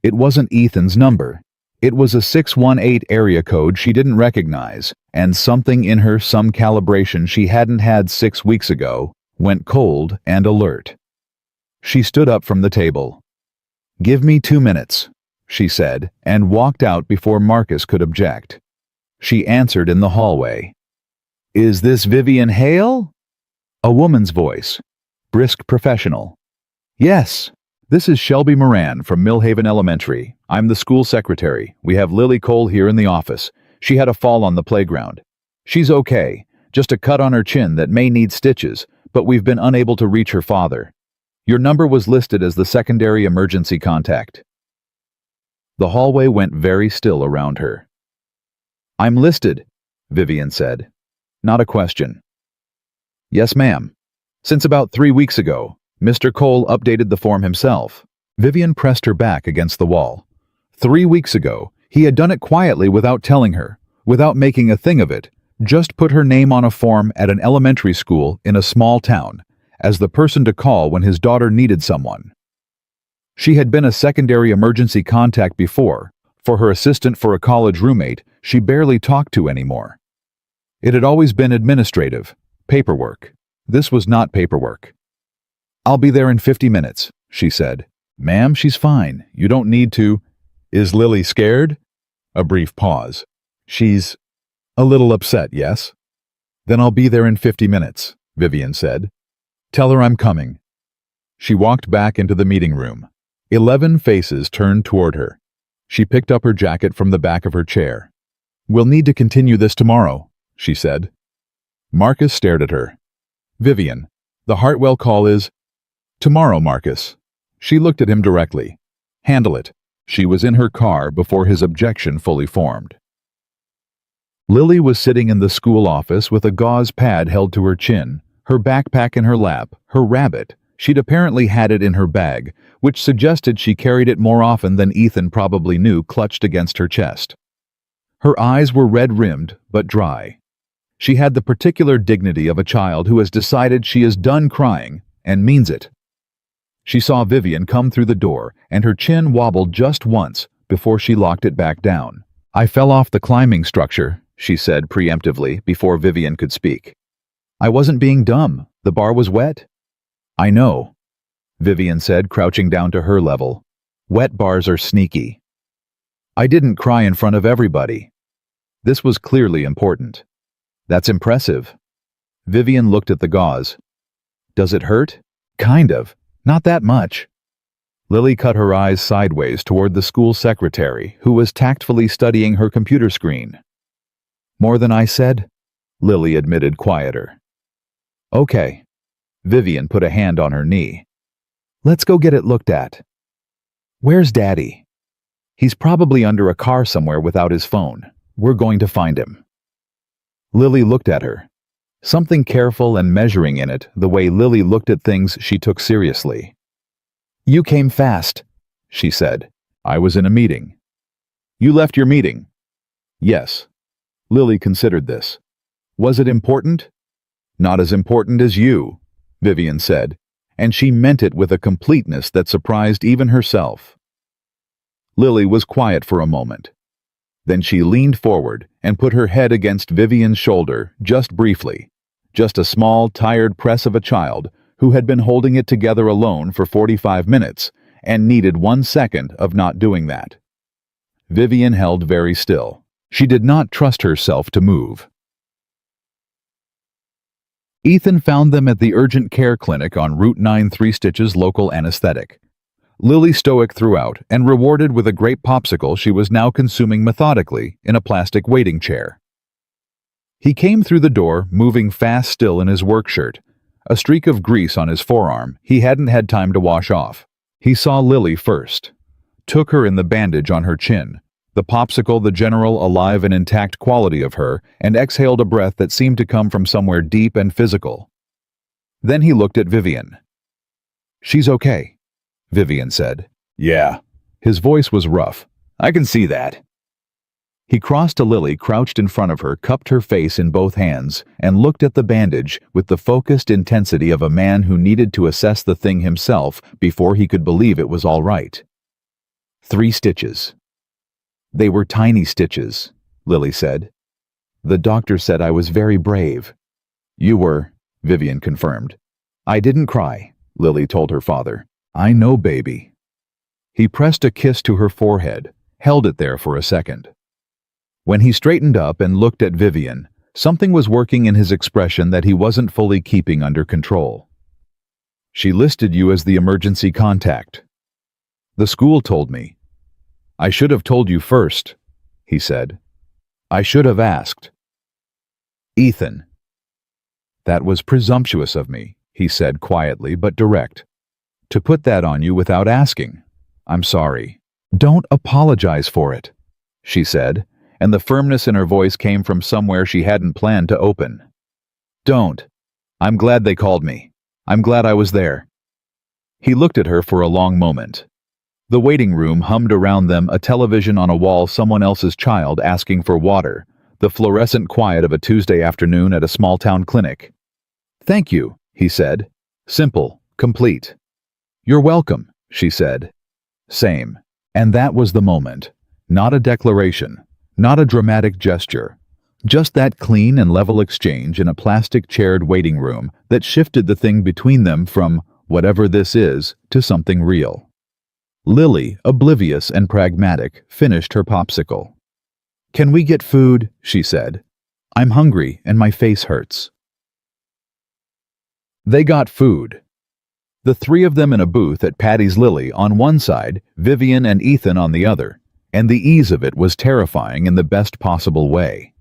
It wasn't Ethan's number. It was a 618 area code she didn't recognize, and something in her, some calibration she hadn't had 6 weeks ago, went cold and alert. She stood up from the table. "Give me 2 minutes," she said, and walked out before Marcus could object. She answered in the hallway. "Is this Vivian Hale?" A woman's voice. Brisk professional. "Yes. This is Shelby Moran from Millhaven Elementary. I'm the school secretary. We have Lily Cole here in the office. She had a fall on the playground. She's okay, just a cut on her chin that may need stitches, but we've been unable to reach her father. Your number was listed as the secondary emergency contact." The hallway went very still around her. "I'm listed," Vivian said. Not a question. "Yes, ma'am. Since about 3 weeks ago. Mr. Cole updated the form himself." Vivian pressed her back against the wall. 3 weeks ago, he had done it quietly without telling her, without making a thing of it, just put her name on a form at an elementary school in a small town, as the person to call when his daughter needed someone. She had been a secondary emergency contact before, for her assistant for a college roommate she barely talked to anymore. It had always been administrative, paperwork. This was not paperwork. "I'll be there in 50 minutes, she said. "Ma'am, she's fine. You don't need to." "Is Lily scared?" A brief pause. "She's a little upset, yes?" "Then I'll be there in 50 minutes, Vivian said. "Tell her I'm coming." She walked back into the meeting room. 11 faces turned toward her. She picked up her jacket from the back of her chair. "We'll need to continue this tomorrow," she said. Marcus stared at her. "Vivian, the Hartwell call is—" "Tomorrow, Marcus." She looked at him directly. "Handle it." She was in her car before his objection fully formed. Lily was sitting in the school office with a gauze pad held to her chin, her backpack in her lap, her rabbit. She'd apparently had it in her bag, which suggested she carried it more often than Ethan probably knew, clutched against her chest. Her eyes were red-rimmed but dry. She had the particular dignity of a child who has decided she is done crying and means it. She saw Vivian come through the door, and her chin wobbled just once before she locked it back down. "I fell off the climbing structure," she said preemptively before Vivian could speak. "I wasn't being dumb. The bar was wet." "I know," Vivian said, crouching down to her level. "Wet bars are sneaky." "I didn't cry in front of everybody." This was clearly important. "That's impressive." Vivian looked at the gauze. "Does it hurt?" "Kind of. Not that much." Lily cut her eyes sideways toward the school secretary, who was tactfully studying her computer screen. "More than I said?" Lily admitted, quieter. "Okay." Vivian put a hand on her knee. "Let's go get it looked at." "Where's Daddy?" "He's probably under a car somewhere without his phone. We're going to find him." Lily looked at her. Something careful and measuring in it, the way Lily looked at things she took seriously. "You came fast," she said. "I was in a meeting." "You left your meeting?" "Yes." Lily considered this. "Was it important?" "Not as important as you," Vivian said, and she meant it with a completeness that surprised even herself. Lily was quiet for a moment. Then she leaned forward and put her head against Vivian's shoulder, just briefly, just a small, tired press of a child who had been holding it together alone for 45 minutes and needed 1 second of not doing that. Vivian held very still. She did not trust herself to move. Ethan found them at the urgent care clinic on Route 9 Three Stitches local anesthetic. Lily stoic throughout and rewarded with a grape popsicle she was now consuming methodically in a plastic waiting chair. He came through the door, moving fast still in his work shirt, a streak of grease on his forearm he hadn't had time to wash off. He saw Lily first, took her in the bandage on her chin, the popsicle the general alive and intact quality of her, and exhaled a breath that seemed to come from somewhere deep and physical. Then he looked at Vivian. "She's okay," Vivian said. "Yeah." His voice was rough. "I can see that." He crossed to Lily, crouched in front of her, cupped her face in both hands, and looked at the bandage with the focused intensity of a man who needed to assess the thing himself before he could believe it was all right. 3 stitches. "They were tiny stitches," Lily said. "The doctor said I was very brave." "You were," Vivian confirmed. "I didn't cry," Lily told her father. "I know, baby." He pressed a kiss to her forehead, held it there for a second. When he straightened up and looked at Vivian, something was working in his expression that he wasn't fully keeping under control. "She listed you as the emergency contact." "The school told me." "I should have told you first," he said. "I should have asked." "Ethan." "That was presumptuous of me," he said quietly but direct. "To put that on you without asking. I'm sorry." "Don't apologize for it," she said, and the firmness in her voice came from somewhere she hadn't planned to open. "Don't. I'm glad they called me. I'm glad I was there." He looked at her for a long moment. The waiting room hummed around them, a television on a wall, someone else's child asking for water, the fluorescent quiet of a Tuesday afternoon at a small-town clinic. "Thank you," he said. Simple, complete. "You're welcome," she said. Same. And that was the moment. Not a declaration, not a dramatic gesture. Just that clean and level exchange in a plastic-chaired waiting room that shifted the thing between them from whatever this is to something real. Lily, oblivious and pragmatic, finished her popsicle. "Can we get food?" she said. "I'm hungry and my face hurts." They got food. The 3 of them in a booth at Patty's Lily on one side, Vivian and Ethan on the other, and the ease of it was terrifying in the best possible way.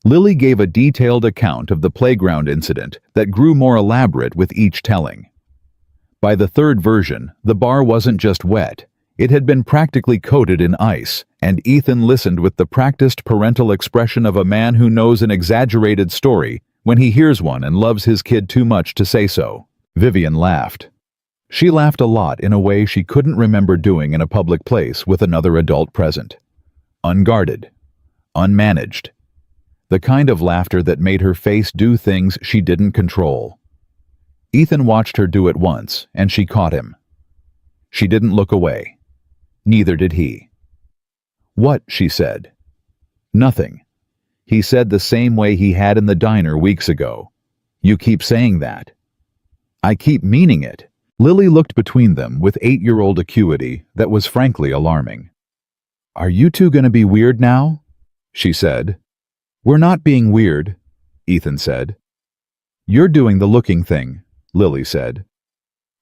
Lily gave a detailed account of the playground incident that grew more elaborate with each telling. By the 3rd version, the bar wasn't just wet, it had been practically coated in ice, and Ethan listened with the practiced parental expression of a man who knows an exaggerated story when he hears one and loves his kid too much to say so. Vivian laughed. She laughed a lot in a way she couldn't remember doing in a public place with another adult present. Unguarded. unmanaged. The kind of laughter that made her face do things she didn't control. Ethan watched her do it once, and she caught him. She didn't look away. Neither did he. "What?" she said. "Nothing." He said the same way he had in the diner weeks ago. "You keep saying that." "I keep meaning it." Lily looked between them with 8-year-old acuity that was frankly alarming. "Are you two going to be weird now?" she said. "We're not being weird," Ethan said. "You're doing the looking thing," Lily said.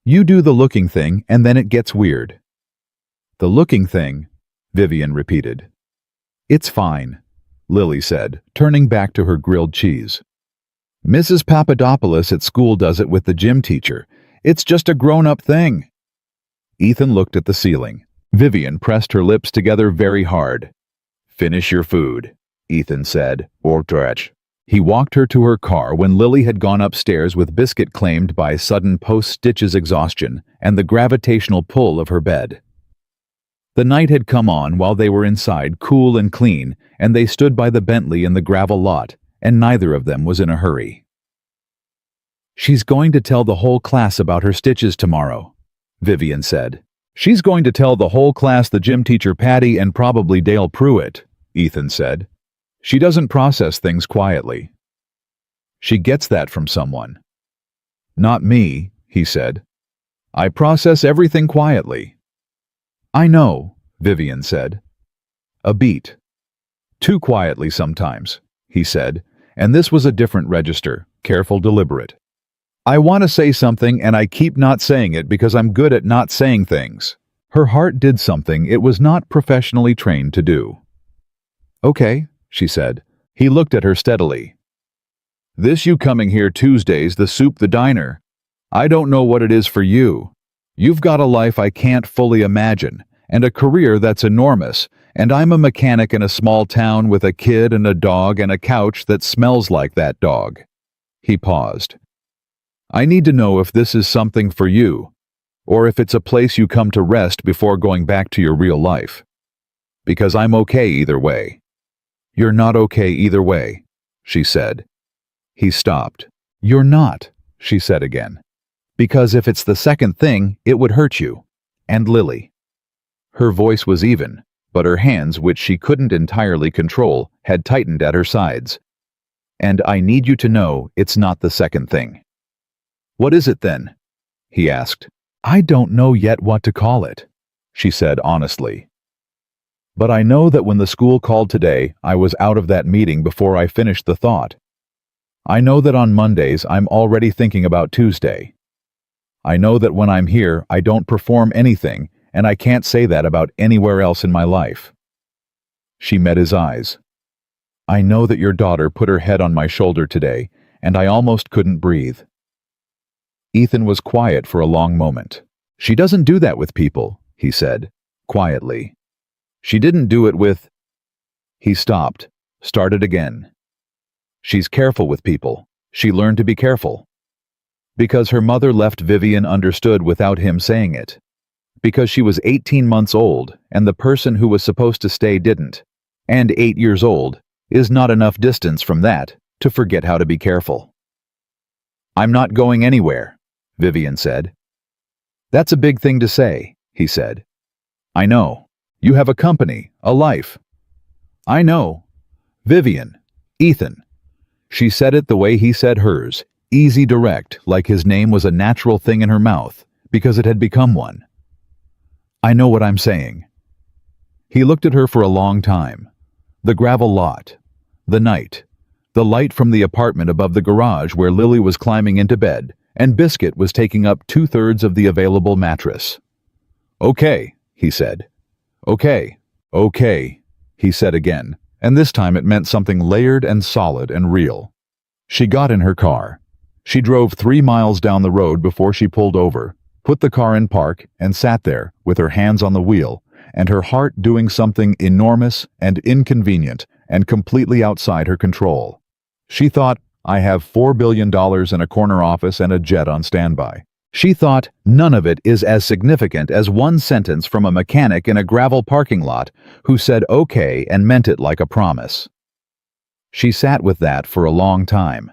"You do the looking thing and then it gets weird." "The looking thing," Vivian repeated. "It's fine," Lily said, turning back to her grilled cheese. "Mrs. Papadopoulos at school does it with the gym teacher. It's just a grown-up thing." Ethan looked at the ceiling. Vivian pressed her lips together very hard. "Finish your food," Ethan said, or stretch. He walked her to her car when Lily had gone upstairs with Biscuit claimed by sudden post-stitches exhaustion and the gravitational pull of her bed. The night had come on while they were inside, cool and clean, and they stood by the Bentley in the gravel lot, and neither of them was in a hurry. "She's going to tell the whole class about her stitches tomorrow," Vivian said. "She's going to tell the whole class the gym teacher Patty and probably Dale Pruitt," Ethan said. "She doesn't process things quietly. She gets that from someone." "Not me," he said. "I process everything quietly." "I know," Vivian said. "A beat. Too quietly sometimes," he said, and this was a different register, careful, deliberate. "I want to say something and I keep not saying it because I'm good at not saying things." Her heart did something it was not professionally trained to do. "Okay," she said. He looked at her steadily. "This you coming here Tuesdays, the soup, the diner. I don't know what it is for you. You've got a life I can't fully imagine, and a career that's enormous, and I'm a mechanic in a small town with a kid and a dog and a couch that smells like that dog." He paused. "I need to know if this is something for you, or if it's a place you come to rest before going back to your real life. Because I'm okay either way." "You're not okay either way," she said. He stopped. "You're not," she said again. "Because if it's the second thing, it would hurt you. And Lily." Her voice was even, but her hands, which she couldn't entirely control, had tightened at her sides. "And I need you to know it's not the second thing." "What is it then?" he asked. "I don't know yet what to call it," she said honestly. "But I know that when the school called today, I was out of that meeting before I finished the thought. I know that on Mondays I'm already thinking about Tuesday. I know that when I'm here I don't perform anything, and I can't say that about anywhere else in my life." She met his eyes. "I know that your daughter put her head on my shoulder today, and I almost couldn't breathe." Ethan was quiet for a long moment. "She doesn't do that with people," he said, quietly. "She didn't do it with—" He stopped, started again. "She's careful with people. She learned to be careful. Because her mother left, Vivian understood without him saying it. Because she was 18 months old, and the person who was supposed to stay didn't. And 8 years old is not enough distance from that to forget how to be careful." "I'm not going anywhere," Vivian said. "That's a big thing to say," he said. "I know. You have a company, a life." "I know. Vivian. Ethan." She said it the way he said hers, easy, direct, like his name was a natural thing in her mouth, because it had become one. "I know what I'm saying." He looked at her for a long time. The gravel lot, the night, the light from the apartment above the garage where Lily was climbing into bed, and Biscuit was taking up 2/3 of the available mattress. "Okay," he said. "Okay, okay," he said again, and this time it meant something layered and solid and real. She got in her car. She drove 3 miles down the road before she pulled over, put the car in park, and sat there with her hands on the wheel, and her heart doing something enormous and inconvenient and completely outside her control. She thought, "I have $4 billion in a corner office and a jet on standby. She thought none of it is as significant as one sentence from a mechanic in a gravel parking lot who said okay and meant it like a promise. She sat with that for a long time.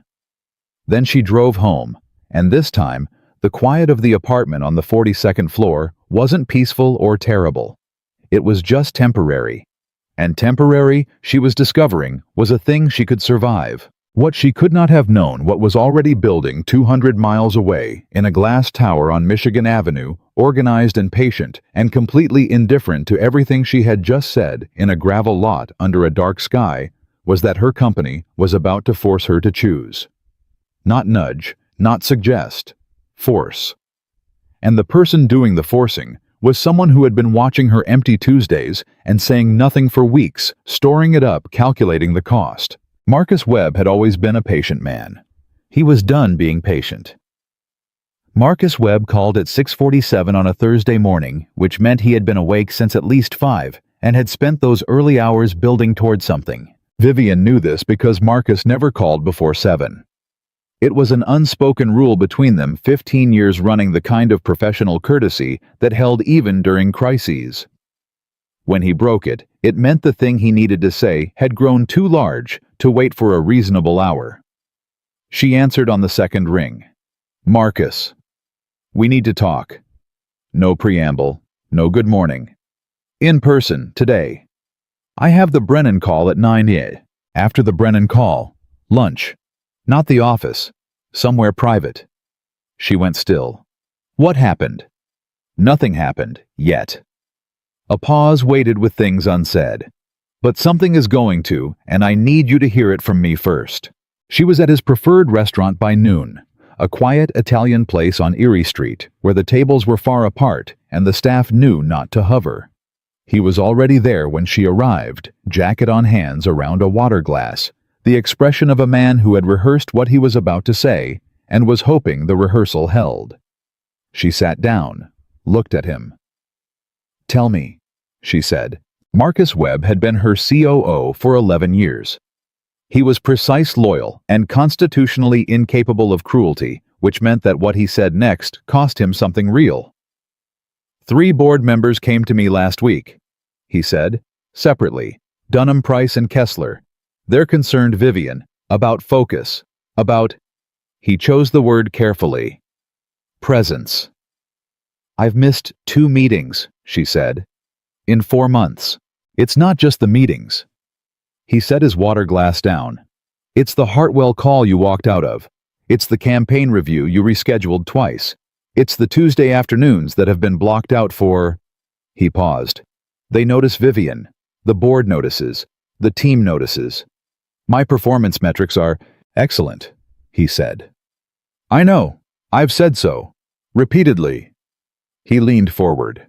Then she drove home, and this time, the quiet of the apartment on the 42nd floor wasn't peaceful or terrible. It was just temporary. And temporary, she was discovering, was a thing she could survive. What she could not have known what was already building 200 miles away in a glass tower on Michigan Avenue, organized and patient and completely indifferent to everything she had just said in a gravel lot under a dark sky, was that her company was about to force her to choose. Not nudge, not suggest, force. And the person doing the forcing was someone who had been watching her empty Tuesdays and saying nothing for weeks, storing it up, calculating the cost. Marcus Webb had always been a patient man. He was done being patient. Marcus Webb called at 6:47 on a Thursday morning, which meant he had been awake since at least 5 and had spent those early hours building toward something. Vivian knew this because Marcus never called before 7. It was an unspoken rule between them, 15 years running, the kind of professional courtesy that held even during crises. When he broke it, it meant the thing he needed to say had grown too large to wait for a reasonable hour. She answered on the second ring. "Marcus, we need to talk." No preamble, no good morning. "In person, today. I have the Brennan call at 9 After the Brennan call, lunch. Not the office, somewhere private." She went still. "What happened?" "Nothing happened, yet." A pause waited with things unsaid. "But something is going to, and I need you to hear it from me first." She was at his preferred restaurant by noon, a quiet Italian place on Erie Street, where the tables were far apart and the staff knew not to hover. He was already there when she arrived, jacket on hands around a water glass, the expression of a man who had rehearsed what he was about to say and was hoping the rehearsal held. She sat down, looked at him. "Tell me," she said. Marcus Webb had been her COO for 11 years. He was precise, loyal, and constitutionally incapable of cruelty, which meant that what he said next cost him something real. "3 board members came to me last week," he said, separately, Dunham, Price, and Kessler. "They're concerned, Vivian, about focus, about—" he chose the word carefully, "presence." "I've missed 2 meetings," she said, "in 4 months. It's not just the meetings." He set his water glass down. "It's the Hartwell call you walked out of. It's the campaign review you rescheduled twice. It's the Tuesday afternoons that have been blocked out for—" He paused. "They notice, Vivian. The board notices. The team notices. My performance metrics are excellent," he said. "I know. I've said so. Repeatedly." He leaned forward.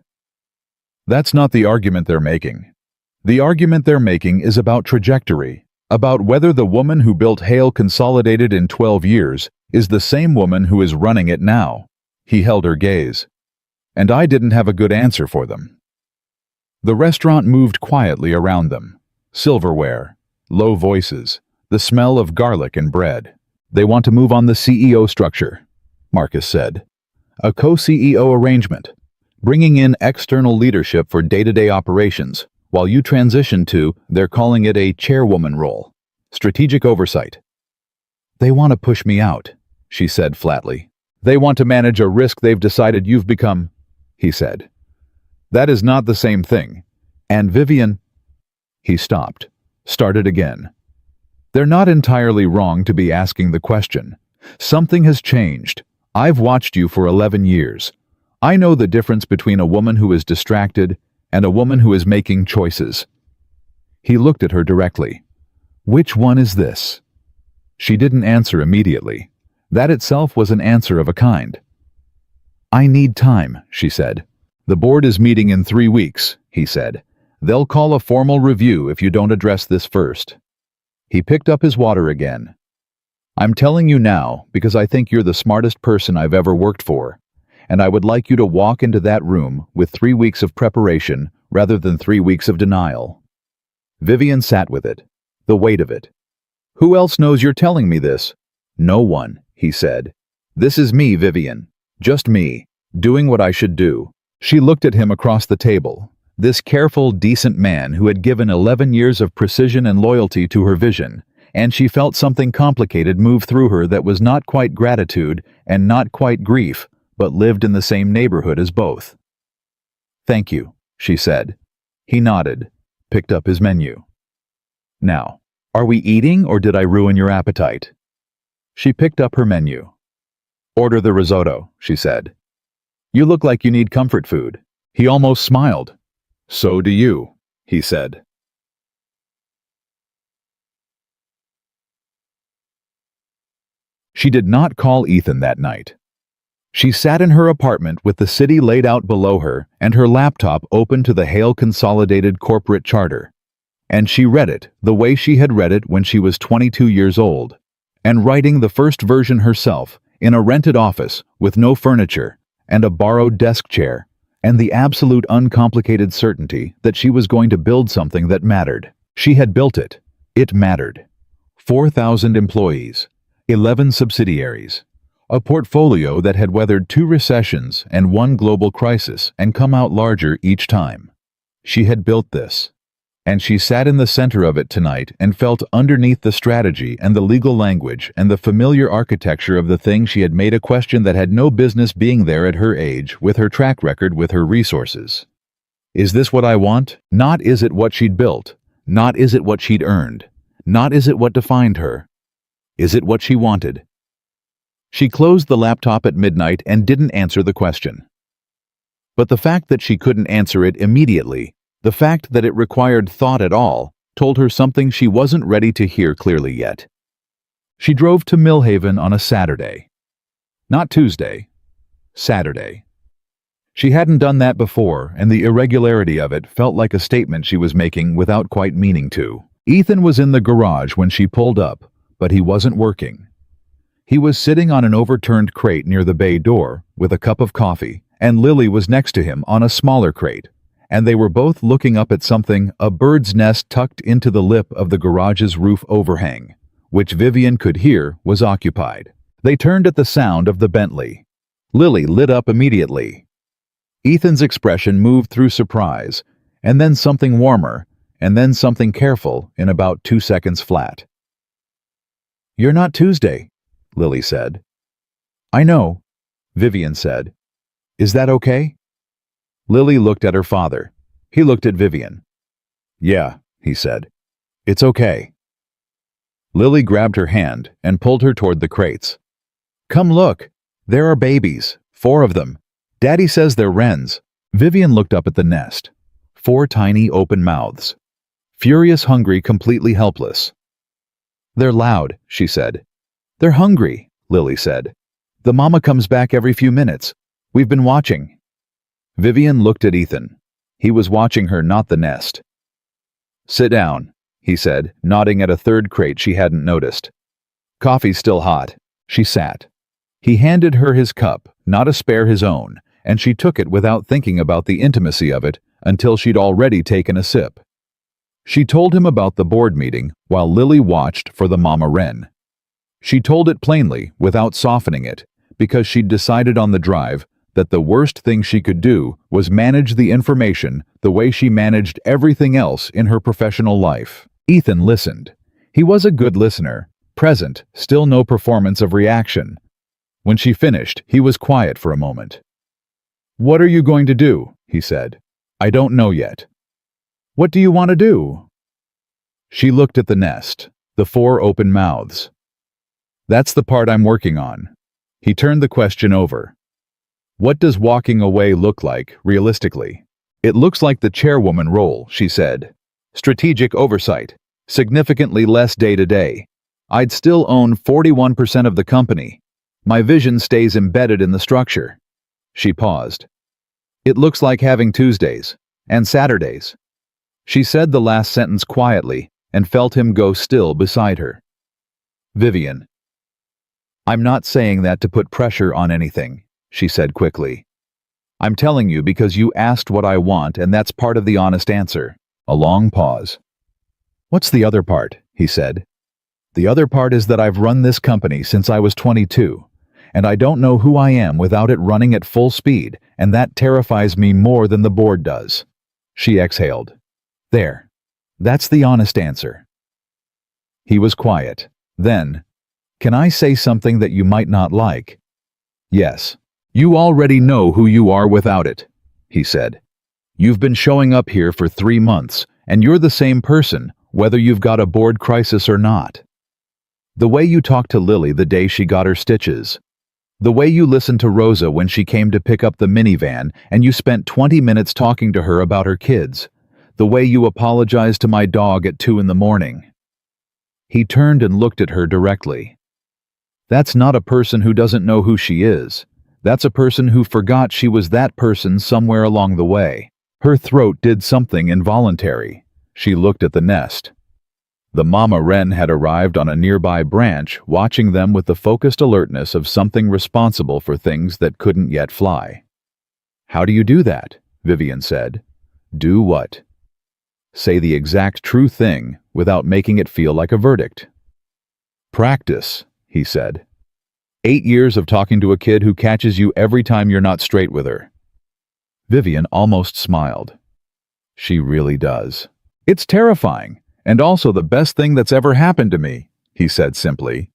"That's not the argument they're making. The argument they're making is about trajectory, about whether the woman who built Hale Consolidated in 12 years is the same woman who is running it now." He held her gaze. "And I didn't have a good answer for them." The restaurant moved quietly around them. Silverware, low voices, the smell of garlic and bread. "They want to move on the CEO structure," Marcus said. "A co-CEO arrangement, bringing in external leadership for day-to-day operations, while you transition to, they're calling it a chairwoman role, strategic oversight." "They want to push me out," she said flatly. "They want to manage a risk they've decided you've become," he said. "That is not the same thing. And Vivian—" He stopped, started again. "They're not entirely wrong to be asking the question. Something has changed. I've watched you for 11 years. I know the difference between a woman who is distracted and a woman who is making choices." He looked at her directly. "Which one is this?" She didn't answer immediately. That itself was an answer of a kind. "I need time," she said. "The board is meeting in 3 weeks," he said. "They'll call a formal review if you don't address this first." He picked up his water again. "I'm telling you now because I think you're the smartest person I've ever worked for, and I would like you to walk into that room with 3 weeks of preparation rather than 3 weeks of denial." Vivian sat with it, the weight of it. "Who else knows you're telling me this?" "No one," he said. "This is me, Vivian. Just me, doing what I should do. She looked at him across the table, this careful, decent man who had given 11 years of precision and loyalty to her vision, and she felt something complicated move through her that was not quite gratitude and not quite grief, but lived in the same neighborhood as both. "Thank you," she said. He nodded, picked up his menu. "Now, are we eating or did I ruin your appetite?" She picked up her menu. "Order the risotto," she said. "You look like you need comfort food." He almost smiled. "So do you," he said. She did not call Ethan that night. She sat in her apartment with the city laid out below her and her laptop open to the Hale Consolidated Corporate Charter. And she read it the way she had read it when she was 22 years old, and writing the first version herself in a rented office with no furniture and a borrowed desk chair, and the absolute uncomplicated certainty that she was going to build something that mattered. She had built it. It mattered. 4,000 employees, 11 subsidiaries, a portfolio that had weathered 2 recessions and 1 global crisis and come out larger each time. She had built this. And she sat in the center of it tonight and felt underneath the strategy and the legal language and the familiar architecture of the thing she had made a question that had no business being there at her age, with her track record, with her resources. Is this what I want? Not is it what she'd built. Not is it what she'd earned. Not is it what defined her. Is it what she wanted? She closed the laptop at midnight and didn't answer the question. But the fact that she couldn't answer it immediately, the fact that it required thought at all, told her something she wasn't ready to hear clearly yet. She drove to Millhaven on a Saturday. Not Tuesday. Saturday. She hadn't done that before, and the irregularity of it felt like a statement she was making without quite meaning to. Ethan was in the garage when she pulled up, but he wasn't working. He was sitting on an overturned crate near the bay door with a cup of coffee, and Lily was next to him on a smaller crate, and they were both looking up at something, a bird's nest tucked into the lip of the garage's roof overhang, which Vivian could hear was occupied. They turned at the sound of the Bentley. Lily lit up immediately. Ethan's expression moved through surprise, and then something warmer, and then something careful in about 2 seconds flat. "You're not Tuesday," Lily said. "I know," Vivian said. "Is that okay?" Lily looked at her father. He looked at Vivian. "Yeah," he said. "It's okay." Lily grabbed her hand and pulled her toward the crates. "Come look. There are babies. 4 of them. Daddy says they're wrens." Vivian looked up at the nest. 4 tiny open mouths. Furious, hungry, completely helpless. "They're loud," she said. "They're hungry," Lily said. "The mama comes back every few minutes. We've been watching." Vivian looked at Ethan. He was watching her, not the nest. "Sit down," he said, nodding at a 3rd crate she hadn't noticed. "Coffee's still hot." She sat. He handed her his cup, not a spare his own, and she took it without thinking about the intimacy of it until she'd already taken a sip. She told him about the board meeting while Lily watched for the mama wren. She told it plainly, without softening it, because she'd decided on the drive that the worst thing she could do was manage the information the way she managed everything else in her professional life. Ethan listened. He was a good listener, present, still no performance of reaction. When she finished, he was quiet for a moment. "What are you going to do?" he said. "I don't know yet." "What do you want to do?" She looked at the nest, the 4 open mouths. "That's the part I'm working on." He turned the question over. "What does walking away look like, realistically?" "It looks like the chairwoman role," she said. "Strategic oversight, significantly less day-to-day. I'd still own 41% of the company. My vision stays embedded in the structure." She paused. "It looks like having Tuesdays and Saturdays." She said the last sentence quietly and felt him go still beside her. "Vivian, I'm not saying that to put pressure on anything," she said quickly. "I'm telling you because you asked what I want, and that's part of the honest answer." A long pause. "What's the other part?" he said. "The other part is that I've run this company since I was 22, and I don't know who I am without it running at full speed, and that terrifies me more than the board does." She exhaled. "There. That's the honest answer." He was quiet. Then, "Can I say something that you might not like?" "Yes. You already know who you are without it," he said. "You've been showing up here for 3 months, and you're the same person, whether you've got a board crisis or not. The way you talked to Lily the day she got her stitches. The way you listened to Rosa when she came to pick up the minivan and you spent 20 minutes talking to her about her kids. The way you apologized to my dog at 2 in the morning." He turned and looked at her directly. "That's not a person who doesn't know who she is. That's a person who forgot she was that person somewhere along the way." Her throat did something involuntary. She looked at the nest. The mama wren had arrived on a nearby branch, watching them with the focused alertness of something responsible for things that couldn't yet fly. "How do you do that?" Vivian said. "Do what?" "Say the exact true thing without making it feel like a verdict." "Practice," he said. 8 years of talking to a kid who catches you every time you're not straight with her." Vivian almost smiled. "She really does. It's terrifying. And also the best thing that's ever happened to me," he said simply.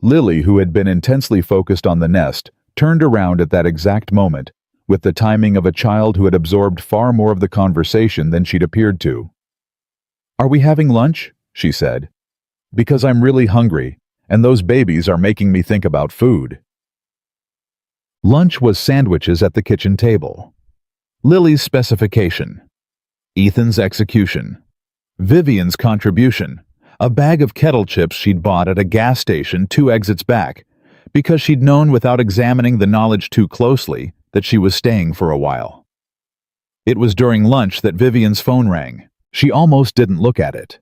Lily, who had been intensely focused on the nest, turned around at that exact moment, with the timing of a child who had absorbed far more of the conversation than she'd appeared to. "Are we having lunch?" she said. "Because I'm really hungry, and those babies are making me think about food." Lunch was sandwiches at the kitchen table. Lily's specification. Ethan's execution. Vivian's contribution, a bag of kettle chips she'd bought at a gas station 2 exits back, because she'd known without examining the knowledge too closely that she was staying for a while. It was during lunch that Vivian's phone rang. She almost didn't look at it.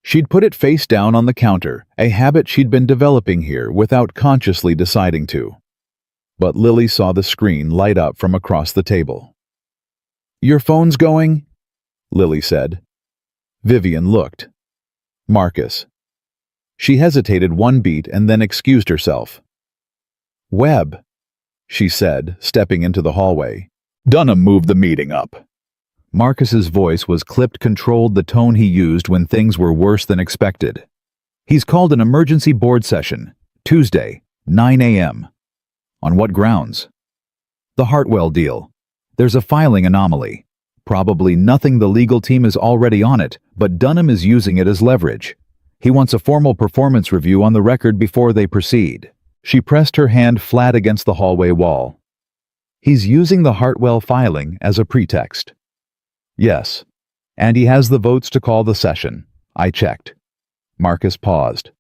She'd put it face down on the counter, a habit she'd been developing here without consciously deciding to. But Lily saw the screen light up from across the table. "Your phone's going?" Lily said. Vivian looked. "Marcus." She hesitated 1 beat and then excused herself. "Webb," she said, stepping into the hallway. "Dunham moved the meeting up." Marcus's voice was clipped, controlled, the tone he used when things were worse than expected. "He's called an emergency board session, Tuesday, 9 a.m. On what grounds?" "The Hartwell deal. There's a filing anomaly. Probably nothing the legal team is already on it, but Dunham is using it as leverage. He wants a formal performance review on the record before they proceed." She pressed her hand flat against the hallway wall. "He's using the Hartwell filing as a pretext." "Yes. And he has the votes to call the session. I checked." Marcus paused.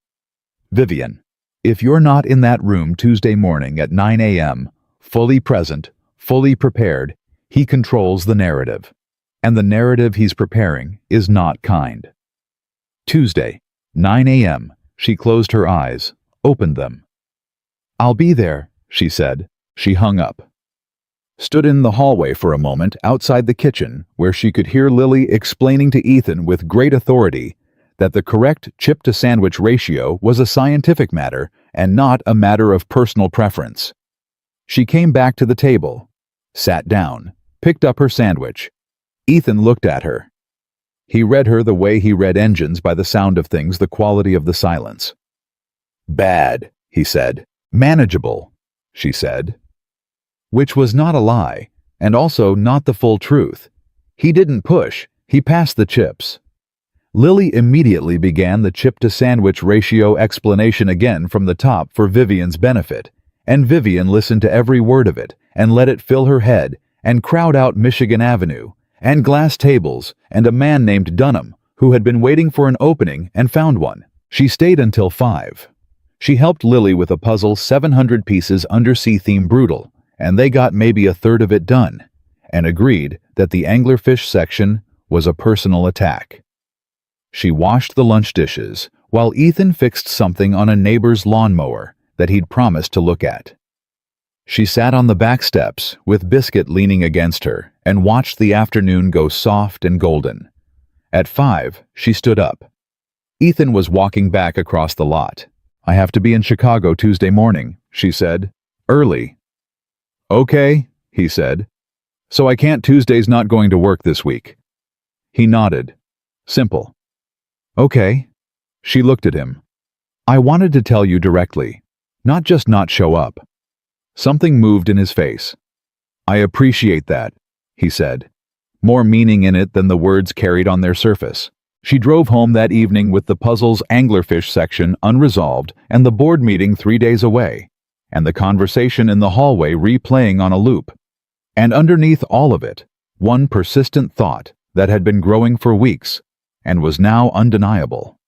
"Vivian, if you're not in that room Tuesday morning at 9 a.m., fully present, fully prepared, he controls the narrative. And the narrative he's preparing is not kind." Tuesday, 9 a.m., she closed her eyes, opened them. "I'll be there," she said. She hung up. Stood in the hallway for a moment outside the kitchen, where she could hear Lily explaining to Ethan with great authority that the correct chip-to-sandwich ratio was a scientific matter and not a matter of personal preference. She came back to the table, sat down, picked up her sandwich. Ethan looked at her. He read her the way he read engines by the sound of things, the quality of the silence. "Bad," he said. "Manageable," she said. Which was not a lie, and also not the full truth. He didn't push, he passed the chips. Lily immediately began the chip-to-sandwich ratio explanation again from the top for Vivian's benefit, and Vivian listened to every word of it and let it fill her head and crowd out Michigan Avenue, and glass tables, and a man named Dunham, who had been waiting for an opening and found one. She stayed until 5. She helped Lily with a puzzle 700 pieces undersea theme brutal, and they got maybe a third of it done, and agreed that the anglerfish section was a personal attack. She washed the lunch dishes, while Ethan fixed something on a neighbor's lawnmower that he'd promised to look at. She sat on the back steps, with Biscuit leaning against her, and watched the afternoon go soft and golden. At 5, she stood up. Ethan was walking back across the lot. I have to be in Chicago Tuesday morning, she said. Early. Okay, he said. So I can't. Tuesday's not going to work this week. He nodded. Simple. Okay. She looked at him. I wanted to tell you directly, not just not show up. Something moved in his face. I appreciate that, he said, more meaning in it than the words carried on their surface. She drove home that evening with the puzzle's anglerfish section unresolved and the board meeting 3 days away, and the conversation in the hallway replaying on a loop. And underneath all of it, one persistent thought that had been growing for weeks and was now undeniable.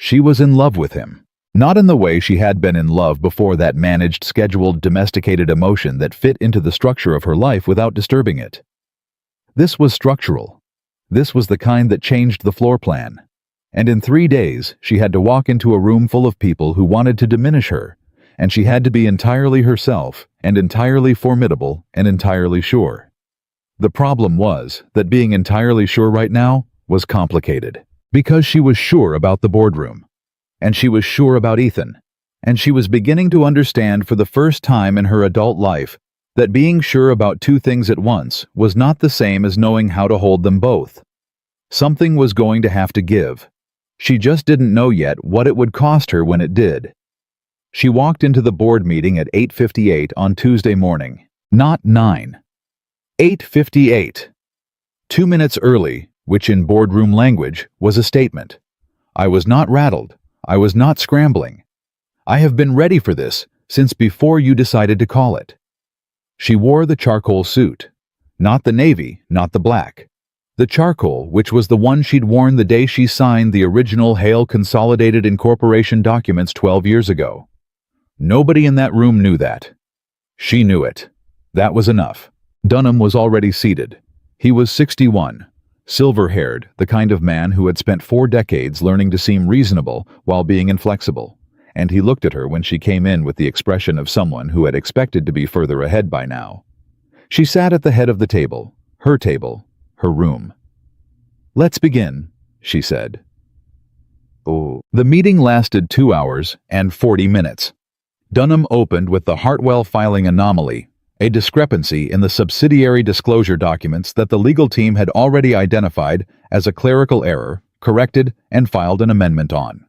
She was in love with him, not in the way she had been in love before, that managed, scheduled, domesticated emotion that fit into the structure of her life without disturbing it. This was structural. This was the kind that changed the floor plan. And in 3 days, she had to walk into a room full of people who wanted to diminish her, and she had to be entirely herself, and entirely formidable, and entirely sure. The problem was that being entirely sure right now was complicated, because she was sure about the boardroom, and she was sure about Ethan, and she was beginning to understand for the first time in her adult life that being sure about 2 things at once was not the same as knowing how to hold them both. Something was going to have to give. She just didn't know yet what it would cost her when it did. She walked into the board meeting at 8:58 on Tuesday morning, not 9. 8:58. 2 minutes early, which in boardroom language was a statement. I was not rattled. I was not scrambling. I have been ready for this since before you decided to call it. She wore the charcoal suit. Not the navy, not the black. The charcoal, which was the one she'd worn the day she signed the original Hale Consolidated Incorporation documents 12 years ago. Nobody in that room knew that. She knew it. That was enough. Dunham was already seated. He was 61, silver-haired, the kind of man who had spent 4 decades learning to seem reasonable while being inflexible, and he looked at her when she came in with the expression of someone who had expected to be further ahead by now. She sat at the head of the table, her room. Let's begin, she said. Oh. The meeting lasted 2 hours and 40 minutes. Dunham opened with the Hartwell filing anomaly, a discrepancy in the subsidiary disclosure documents that the legal team had already identified as a clerical error, corrected, and filed an amendment on.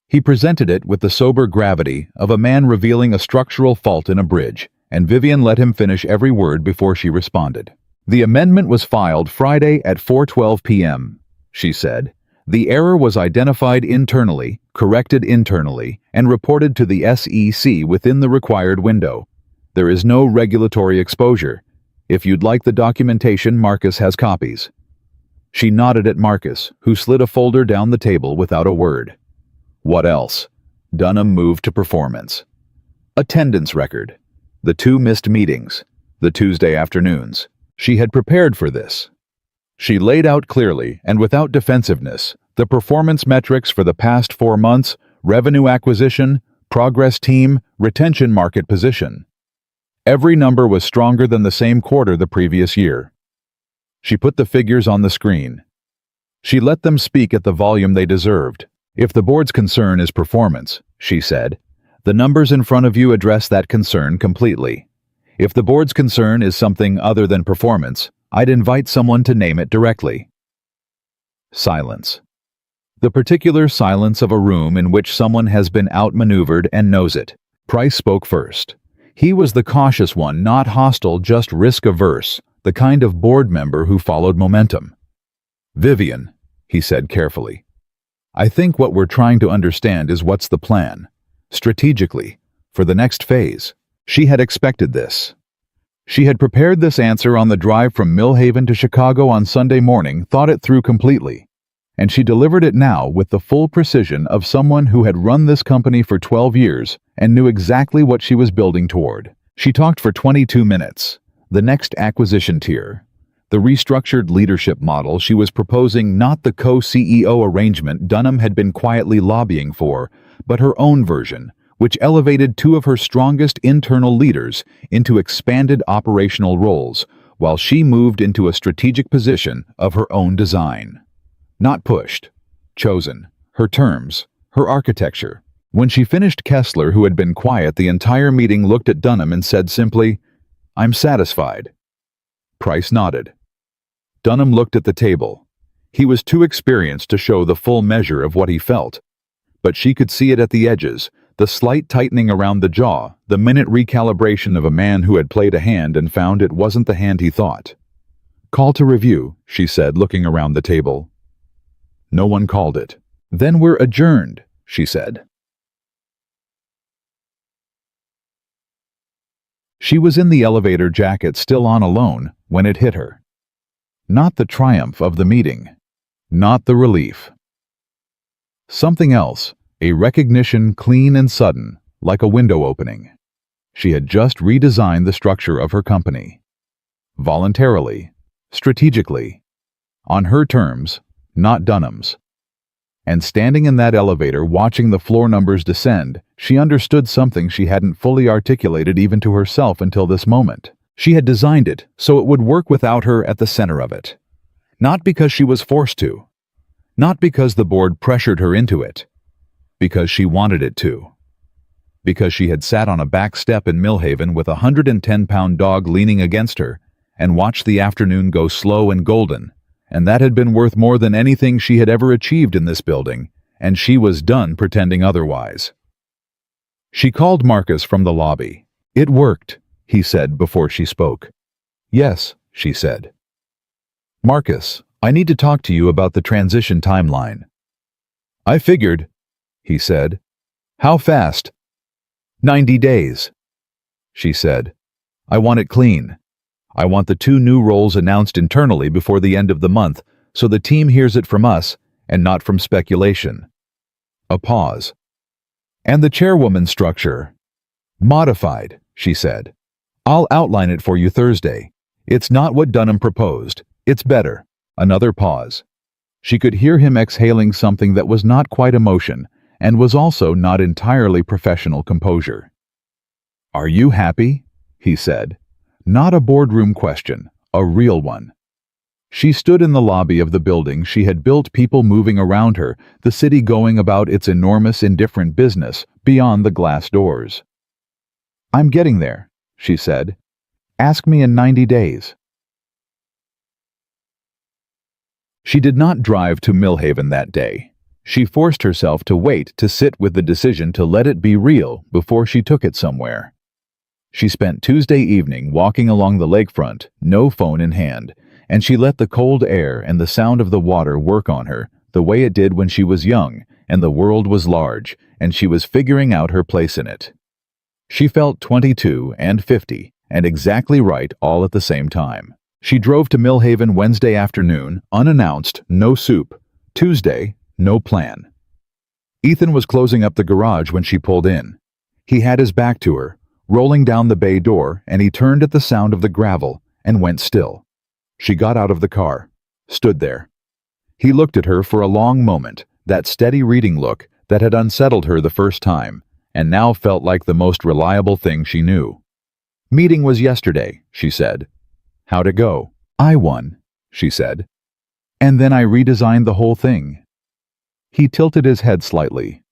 He presented it with the sober gravity of a man revealing a structural fault in a bridge, and Vivian let him finish every word before she responded. The amendment was filed Friday at 4:12 p.m., she said. The error was identified internally, corrected internally, and reported to the SEC within the required window. There is no regulatory exposure. If you'd like the documentation, Marcus has copies. She nodded at Marcus, who slid a folder down the table without a word. What else? Dunham moved to performance. Attendance record. The 2 missed meetings. The Tuesday afternoons. She had prepared for this. She laid out clearly and without defensiveness the performance metrics for the past 4 months, revenue acquisition, progress team, retention, market position. Every number was stronger than the same quarter the previous year. She put the figures on the screen. She let them speak at the volume they deserved. If the board's concern is performance, she said, the numbers in front of you address that concern completely. If the board's concern is something other than performance, I'd invite someone to name it directly. Silence. The particular silence of a room in which someone has been outmaneuvered and knows it. Price spoke first. He was the cautious one, not hostile, just risk-averse, the kind of board member who followed momentum. Vivian, he said carefully, I think what we're trying to understand is what's the plan, strategically, for the next phase. She had expected this. She had prepared this answer on the drive from Millhaven to Chicago on Sunday morning, thought it through completely, and she delivered it now with the full precision of someone who had run this company for 12 years and knew exactly what she was building toward. She talked for 22 minutes. The next acquisition tier. The restructured leadership model she was proposing, not the co-CEO arrangement Dunham had been quietly lobbying for, but her own version, which elevated 2 of her strongest internal leaders into expanded operational roles, while she moved into a strategic position of her own design. Not pushed, chosen, her terms, her architecture, When she finished, Kessler, who had been quiet the entire meeting, looked at Dunham and said simply, "I'm satisfied." Price nodded. Dunham looked at the table. He was too experienced to show the full measure of what he felt, but she could see it at the edges, the slight tightening around the jaw, the minute recalibration of a man who had played a hand and found it wasn't the hand he thought. "Call to review," she said, looking around the table. No one called it. "Then we're adjourned," she said. She was in the elevator, jacket still on, alone, when it hit her. Not the triumph of the meeting. Not the relief. Something else, a recognition, clean and sudden, like a window opening. She had just redesigned the structure of her company. Voluntarily, strategically, on her terms, not Dunham's. And standing in that elevator, watching the floor numbers descend, she understood something she hadn't fully articulated even to herself until this moment. She had designed it so it would work without her at the center of it. Not because she was forced to. Not because the board pressured her into it. Because she wanted it to. Because she had sat on a back step in Millhaven with a 110-pound dog leaning against her and watched the afternoon go slow and golden, and that had been worth more than anything she had ever achieved in this building, and she was done pretending otherwise. She called Marcus from the lobby. "It worked," he said before she spoke. "Yes," she said. "Marcus, I need to talk to you about the transition timeline." "I figured," he said. "How fast?" 90 days, she said. "I want it clean. I want the 2 new roles announced internally before the end of the month, so the team hears it from us and not from speculation." A pause. "And the chairwoman structure?" "Modified," she said. "I'll outline it for you Thursday. It's not what Dunham proposed. It's better." Another pause. She could hear him exhaling something that was not quite emotion, and was also not entirely professional composure. "Are you happy?" he said. Not a boardroom question, a real one. She stood in the lobby of the building she had built, people moving around her, the city going about its enormous, indifferent business beyond the glass doors. "I'm getting there," she said. "Ask me in 90 days. She did not drive to Millhaven that day. She forced herself to wait to sit with the decision to let it be real before she took it somewhere. She spent Tuesday evening walking along the lakefront, no phone in hand, and she let the cold air and the sound of the water work on her the way it did when she was young and the world was large and she was figuring out her place in it. She felt 22 and 50 and exactly right all at the same time. She drove to Millhaven Wednesday afternoon, unannounced, no soup. Tuesday, no plan. Ethan was closing up the garage when she pulled in. He had his back to her, rolling down the bay door, and he turned at the sound of the gravel and went still. She got out of the car, stood there. He looked at her for a long moment, that steady reading look that had unsettled her the first time, and now felt like the most reliable thing she knew. "Meeting was yesterday," she said. "How'd it go?" "I won," she said. "And then I redesigned the whole thing." He tilted his head slightly,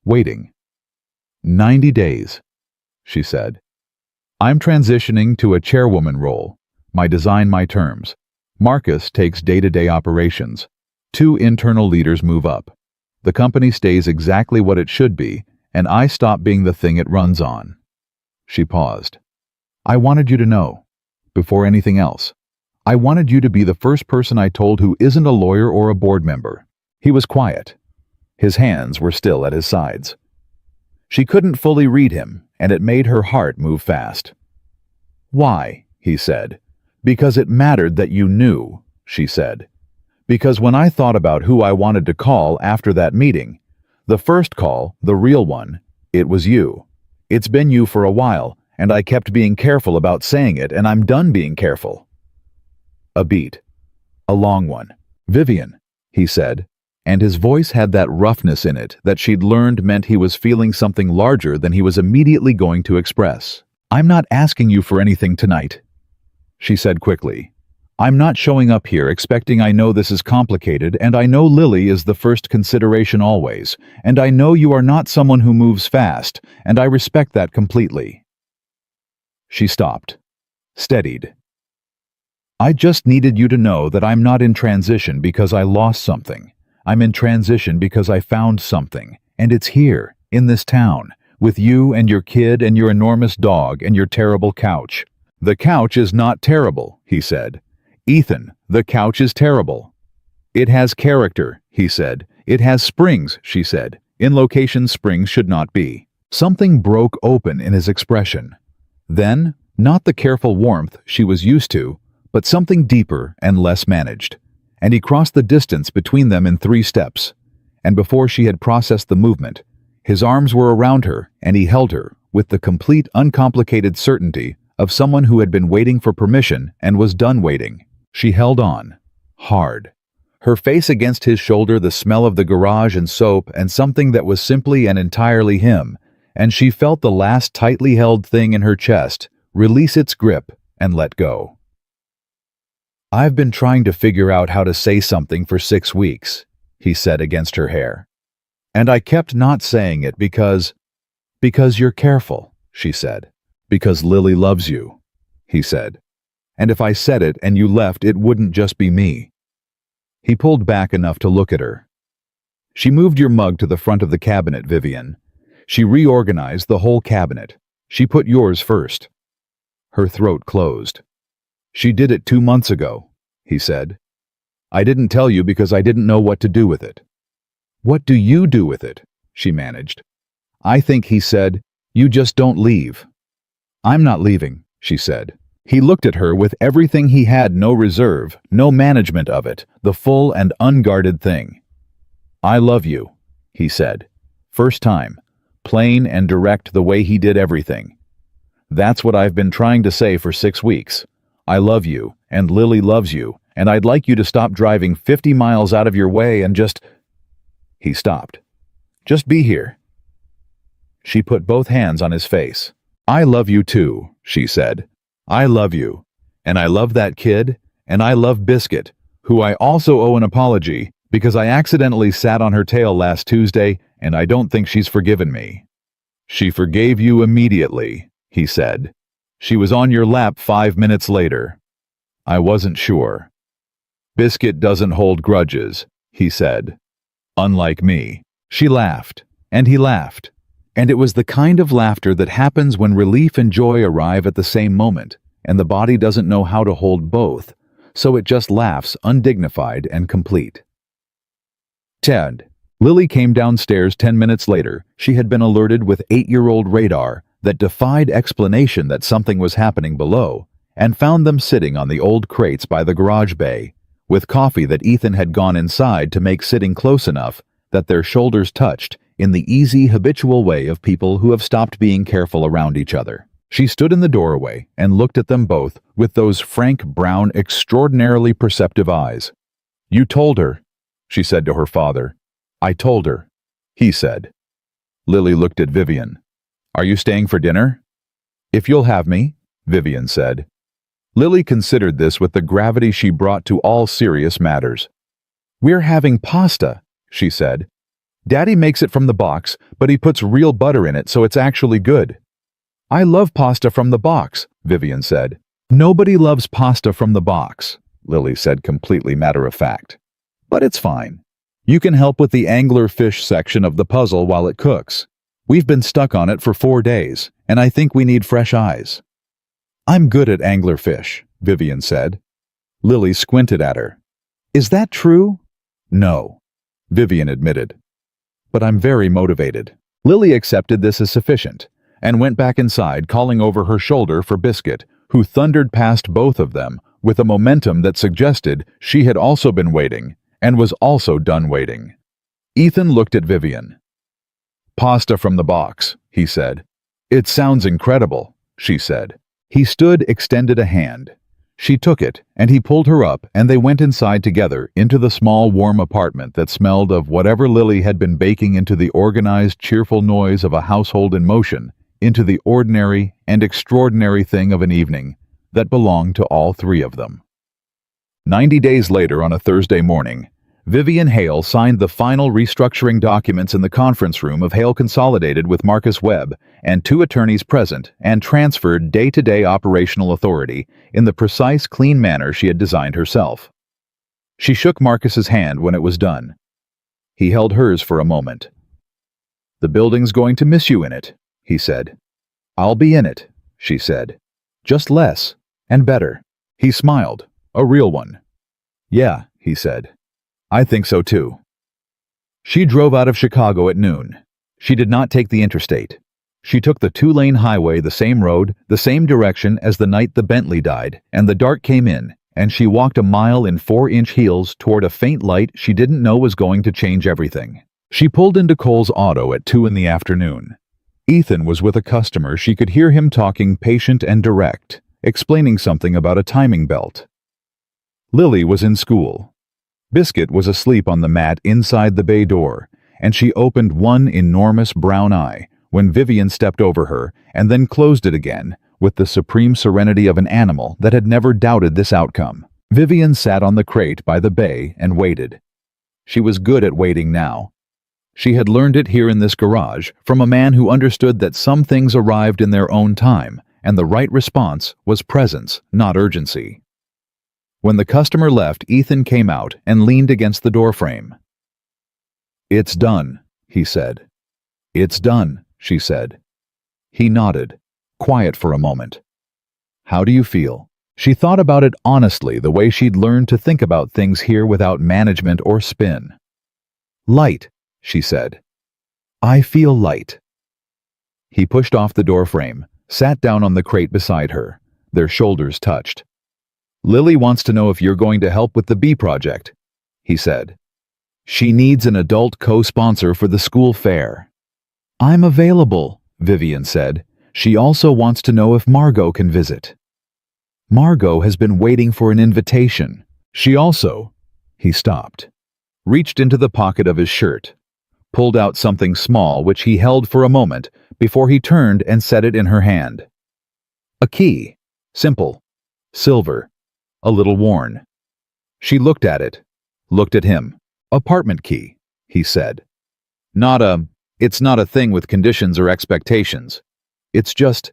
waiting. 90 days, she said. "I'm transitioning to a chairwoman role. My design, my terms. Marcus takes day-to-day operations. 2 internal leaders move up. The company stays exactly what it should be, and I stop being the thing it runs on." She paused. "I wanted you to know. Before anything else. I wanted you to be the first person I told who isn't a lawyer or a board member." He was quiet. His hands were still at his sides. She couldn't fully read him, and it made her heart move fast. "Why?" he said. "Because it mattered that you knew," she said. "Because when I thought about who I wanted to call after that meeting, the first call, the real one, it was you. It's been you for a while, and I kept being careful about saying it, and I'm done being careful." A beat. A long one. "Vivian," he said, and his voice had that roughness in it that she'd learned meant he was feeling something larger than he was immediately going to express. "I'm not asking you for anything tonight," she said quickly. I'm not showing up here expecting I know this is complicated, and I know Lily is the first consideration always, and I know you are not someone who moves fast, and I respect that completely." She stopped, steadied. "I just needed you to know that I'm not in transition because I lost something. I'm in transition because I found something, and it's here, in this town, with you and your kid and your enormous dog and your terrible couch." "The couch is not terrible," he said. "Ethan, the couch is terrible." "It has character," he said. "It has springs," she said. "In locations springs should not be." Something broke open in his expression. Then, not the careful warmth she was used to, but something deeper and less managed. And he crossed the distance between them in 3 steps. And before she had processed the movement, his arms were around her and he held her with the complete, uncomplicated certainty of someone who had been waiting for permission and was done waiting. She held on, hard. Her face against his shoulder, the smell of the garage and soap and something that was simply and entirely him, and she felt the last tightly held thing in her chest release its grip and let go. "I've been trying to figure out how to say something for 6 weeks, he said against her hair. "And I kept not saying it because you're careful," she said. "Because Lily loves you," he said. "And if I said it and you left, it wouldn't just be me." He pulled back enough to look at her. "She moved your mug to the front of the cabinet, Vivian. She reorganized the whole cabinet. She put yours first." Her throat closed. "She did it 2 months ago," he said. "I didn't tell you because I didn't know what to do with it." "What do you do with it?" she managed. "I think," he said, "you just don't leave." "I'm not leaving," she said. He looked at her with everything he had, no reserve, no management of it, the full and unguarded thing. "I love you," he said. First time, plain and direct the way he did everything. "That's what I've been trying to say for 6 weeks. I love you, and Lily loves you, and I'd like you to stop driving 50 miles out of your way and just—" He stopped. "Just be here." She put both hands on his face. "I love you too," she said. "I love you. And I love that kid, and I love Biscuit, who I also owe an apology, because I accidentally sat on her tail last Tuesday, and I don't think she's forgiven me." "She forgave you immediately," he said. "She was on your lap 5 minutes later." "I wasn't sure." "Biscuit doesn't hold grudges," he said. "Unlike me." She laughed, and he laughed. And it was the kind of laughter that happens when relief and joy arrive at the same moment, and the body doesn't know how to hold both, so it just laughs undignified and complete. Ted. Lily came downstairs 10 minutes later. She had been alerted with 8-year-old radar that defied explanation that something was happening below, and found them sitting on the old crates by the garage bay, with coffee that Ethan had gone inside to make sitting close enough that their shoulders touched in the easy, habitual way of people who have stopped being careful around each other. She stood in the doorway and looked at them both with those frank, brown, extraordinarily perceptive eyes. "You told her," she said to her father. "I told her," he said. Lily looked at Vivian. "Are you staying for dinner?" "If you'll have me," Vivian said. Lily considered this with the gravity she brought to all serious matters. "We're having pasta," she said. "Daddy makes it from the box, but he puts real butter in it, so it's actually good." "I love pasta from the box," Vivian said. "Nobody loves pasta from the box," Lily said, completely matter-of-fact. "But it's fine. You can help with the angler-fish section of the puzzle while it cooks. We've been stuck on it for 4 days, and I think we need fresh eyes." "I'm good at angler-fish," Vivian said. Lily squinted at her. "Is that true?" "No," Vivian admitted. "But I'm very motivated." Lily accepted this as sufficient, and went back inside, calling over her shoulder for Biscuit, who thundered past both of them with a momentum that suggested she had also been waiting, and was also done waiting. Ethan looked at Vivian. "Pasta from the box," he said. "It sounds incredible," she said. He stood, extended a hand. She took it, and he pulled her up, and they went inside together into the small, warm apartment that smelled of whatever Lily had been baking into the organized, cheerful noise of a household in motion, into the ordinary and extraordinary thing of an evening that belonged to all 3 of them. 90 days later, on a Thursday morning, Vivian Hale signed the final restructuring documents in the conference room of Hale Consolidated with Marcus Webb and 2 attorneys present, and transferred day-to-day operational authority in the precise, clean manner she had designed herself. She shook Marcus's hand when it was done. He held hers for a moment. "The building's going to miss you in it," he said. "I'll be in it," she said. "Just less, and better." He smiled, a real one. "Yeah," he said. "I think so too." She drove out of Chicago at noon. She did not take the interstate. She took the 2-lane highway, the same road, the same direction as the night the Bentley died, and the dark came in, and she walked a mile in 4-inch heels toward a faint light she didn't know was going to change everything. She pulled into Cole's auto at 2 in the afternoon. Ethan was with a customer. She could hear him talking patient and direct, explaining something about a timing belt. Lily was in school. Biscuit was asleep on the mat inside the bay door, and she opened one enormous brown eye when Vivian stepped over her and then closed it again with the supreme serenity of an animal that had never doubted this outcome. Vivian sat on the crate by the bay and waited. She was good at waiting now. She had learned it here in this garage from a man who understood that some things arrived in their own time, and the right response was presence, not urgency. When the customer left, Ethan came out and leaned against the doorframe. "It's done," he said. "It's done," she said. He nodded, quiet for a moment. "How do you feel?" She thought about it honestly, the way she'd learned to think about things here without management or spin. "Light," she said. "I feel light." He pushed off the doorframe, sat down on the crate beside her. Their shoulders touched. "Lily wants to know if you're going to help with the bee project," he said. "She needs an adult co-sponsor for the school fair." "I'm available," Vivian said. "She also wants to know if Margot can visit." "Margot has been waiting for an invitation. She also—" He stopped, reached into the pocket of his shirt, pulled out something small which he held for a moment before he turned and set it in her hand. A key, simple, silver, a little worn. She looked at it, looked at him. "Apartment key," he said. It's not a thing with conditions or expectations. It's just—"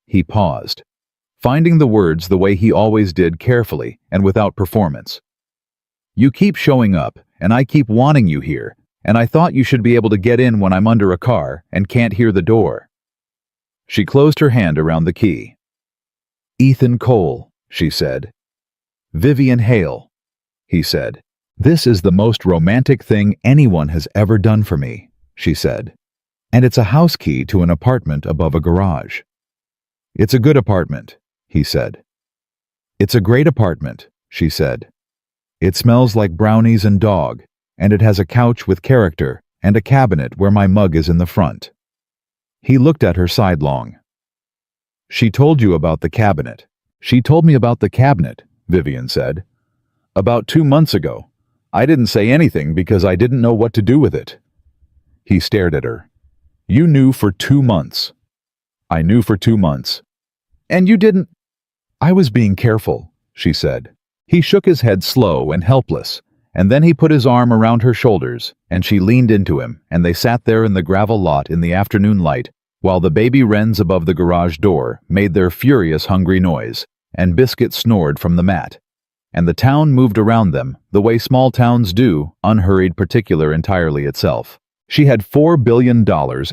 He paused, finding the words the way he always did, carefully and without performance. "You keep showing up, and I keep wanting you here, and I thought you should be able to get in when I'm under a car and can't hear the door." She closed her hand around the key. "Ethan Cole," she said. "Vivian Hale," he said. "This is the most romantic thing anyone has ever done for me," she said. "And it's a house key to an apartment above a garage." "It's a good apartment," he said. "It's a great apartment," she said. "It smells like brownies and dog, and it has a couch with character and a cabinet where my mug is in the front." He looked at her sidelong. "She told you about the cabinet." "She told me about the cabinet," Vivian said. "About 2 months ago. I didn't say anything because I didn't know what to do with it." He stared at her. "You knew for 2 months." "I knew for 2 months." "And you didn't—" "I was being careful," she said. He shook his head, slow and helpless, and then he put his arm around her shoulders, and she leaned into him, and they sat there in the gravel lot in the afternoon light, while the baby wrens above the garage door made their furious hungry noise, and Biscuit snored from the mat. And the town moved around them, the way small towns do, unhurried, particular entirely itself. She had $4 billion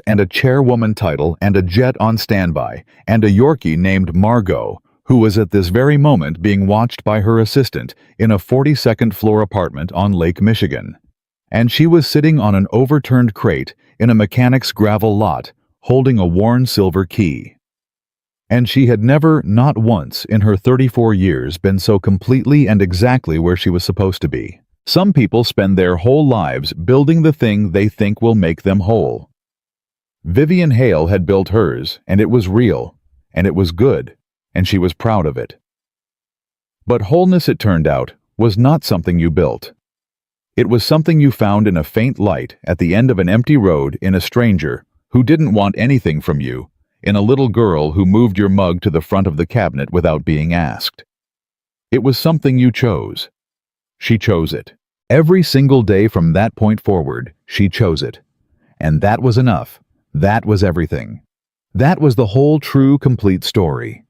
and a chairwoman title and a jet on standby, and a Yorkie named Margot, who was at this very moment being watched by her assistant in a 42nd floor apartment on Lake Michigan. And she was sitting on an overturned crate in a mechanic's gravel lot, holding a worn silver key. And she had never, not once, in her 34 years, been so completely and exactly where she was supposed to be. Some people spend their whole lives building the thing they think will make them whole. Vivian Hale had built hers, and it was real, and it was good, and she was proud of it. But wholeness, it turned out, was not something you built. It was something you found in a faint light at the end of an empty road, in a stranger who didn't want anything from you, in a little girl who moved your mug to the front of the cabinet without being asked. It was something you chose. She chose it. Every single day from that point forward, she chose it. And that was enough. That was everything. That was the whole true, complete story.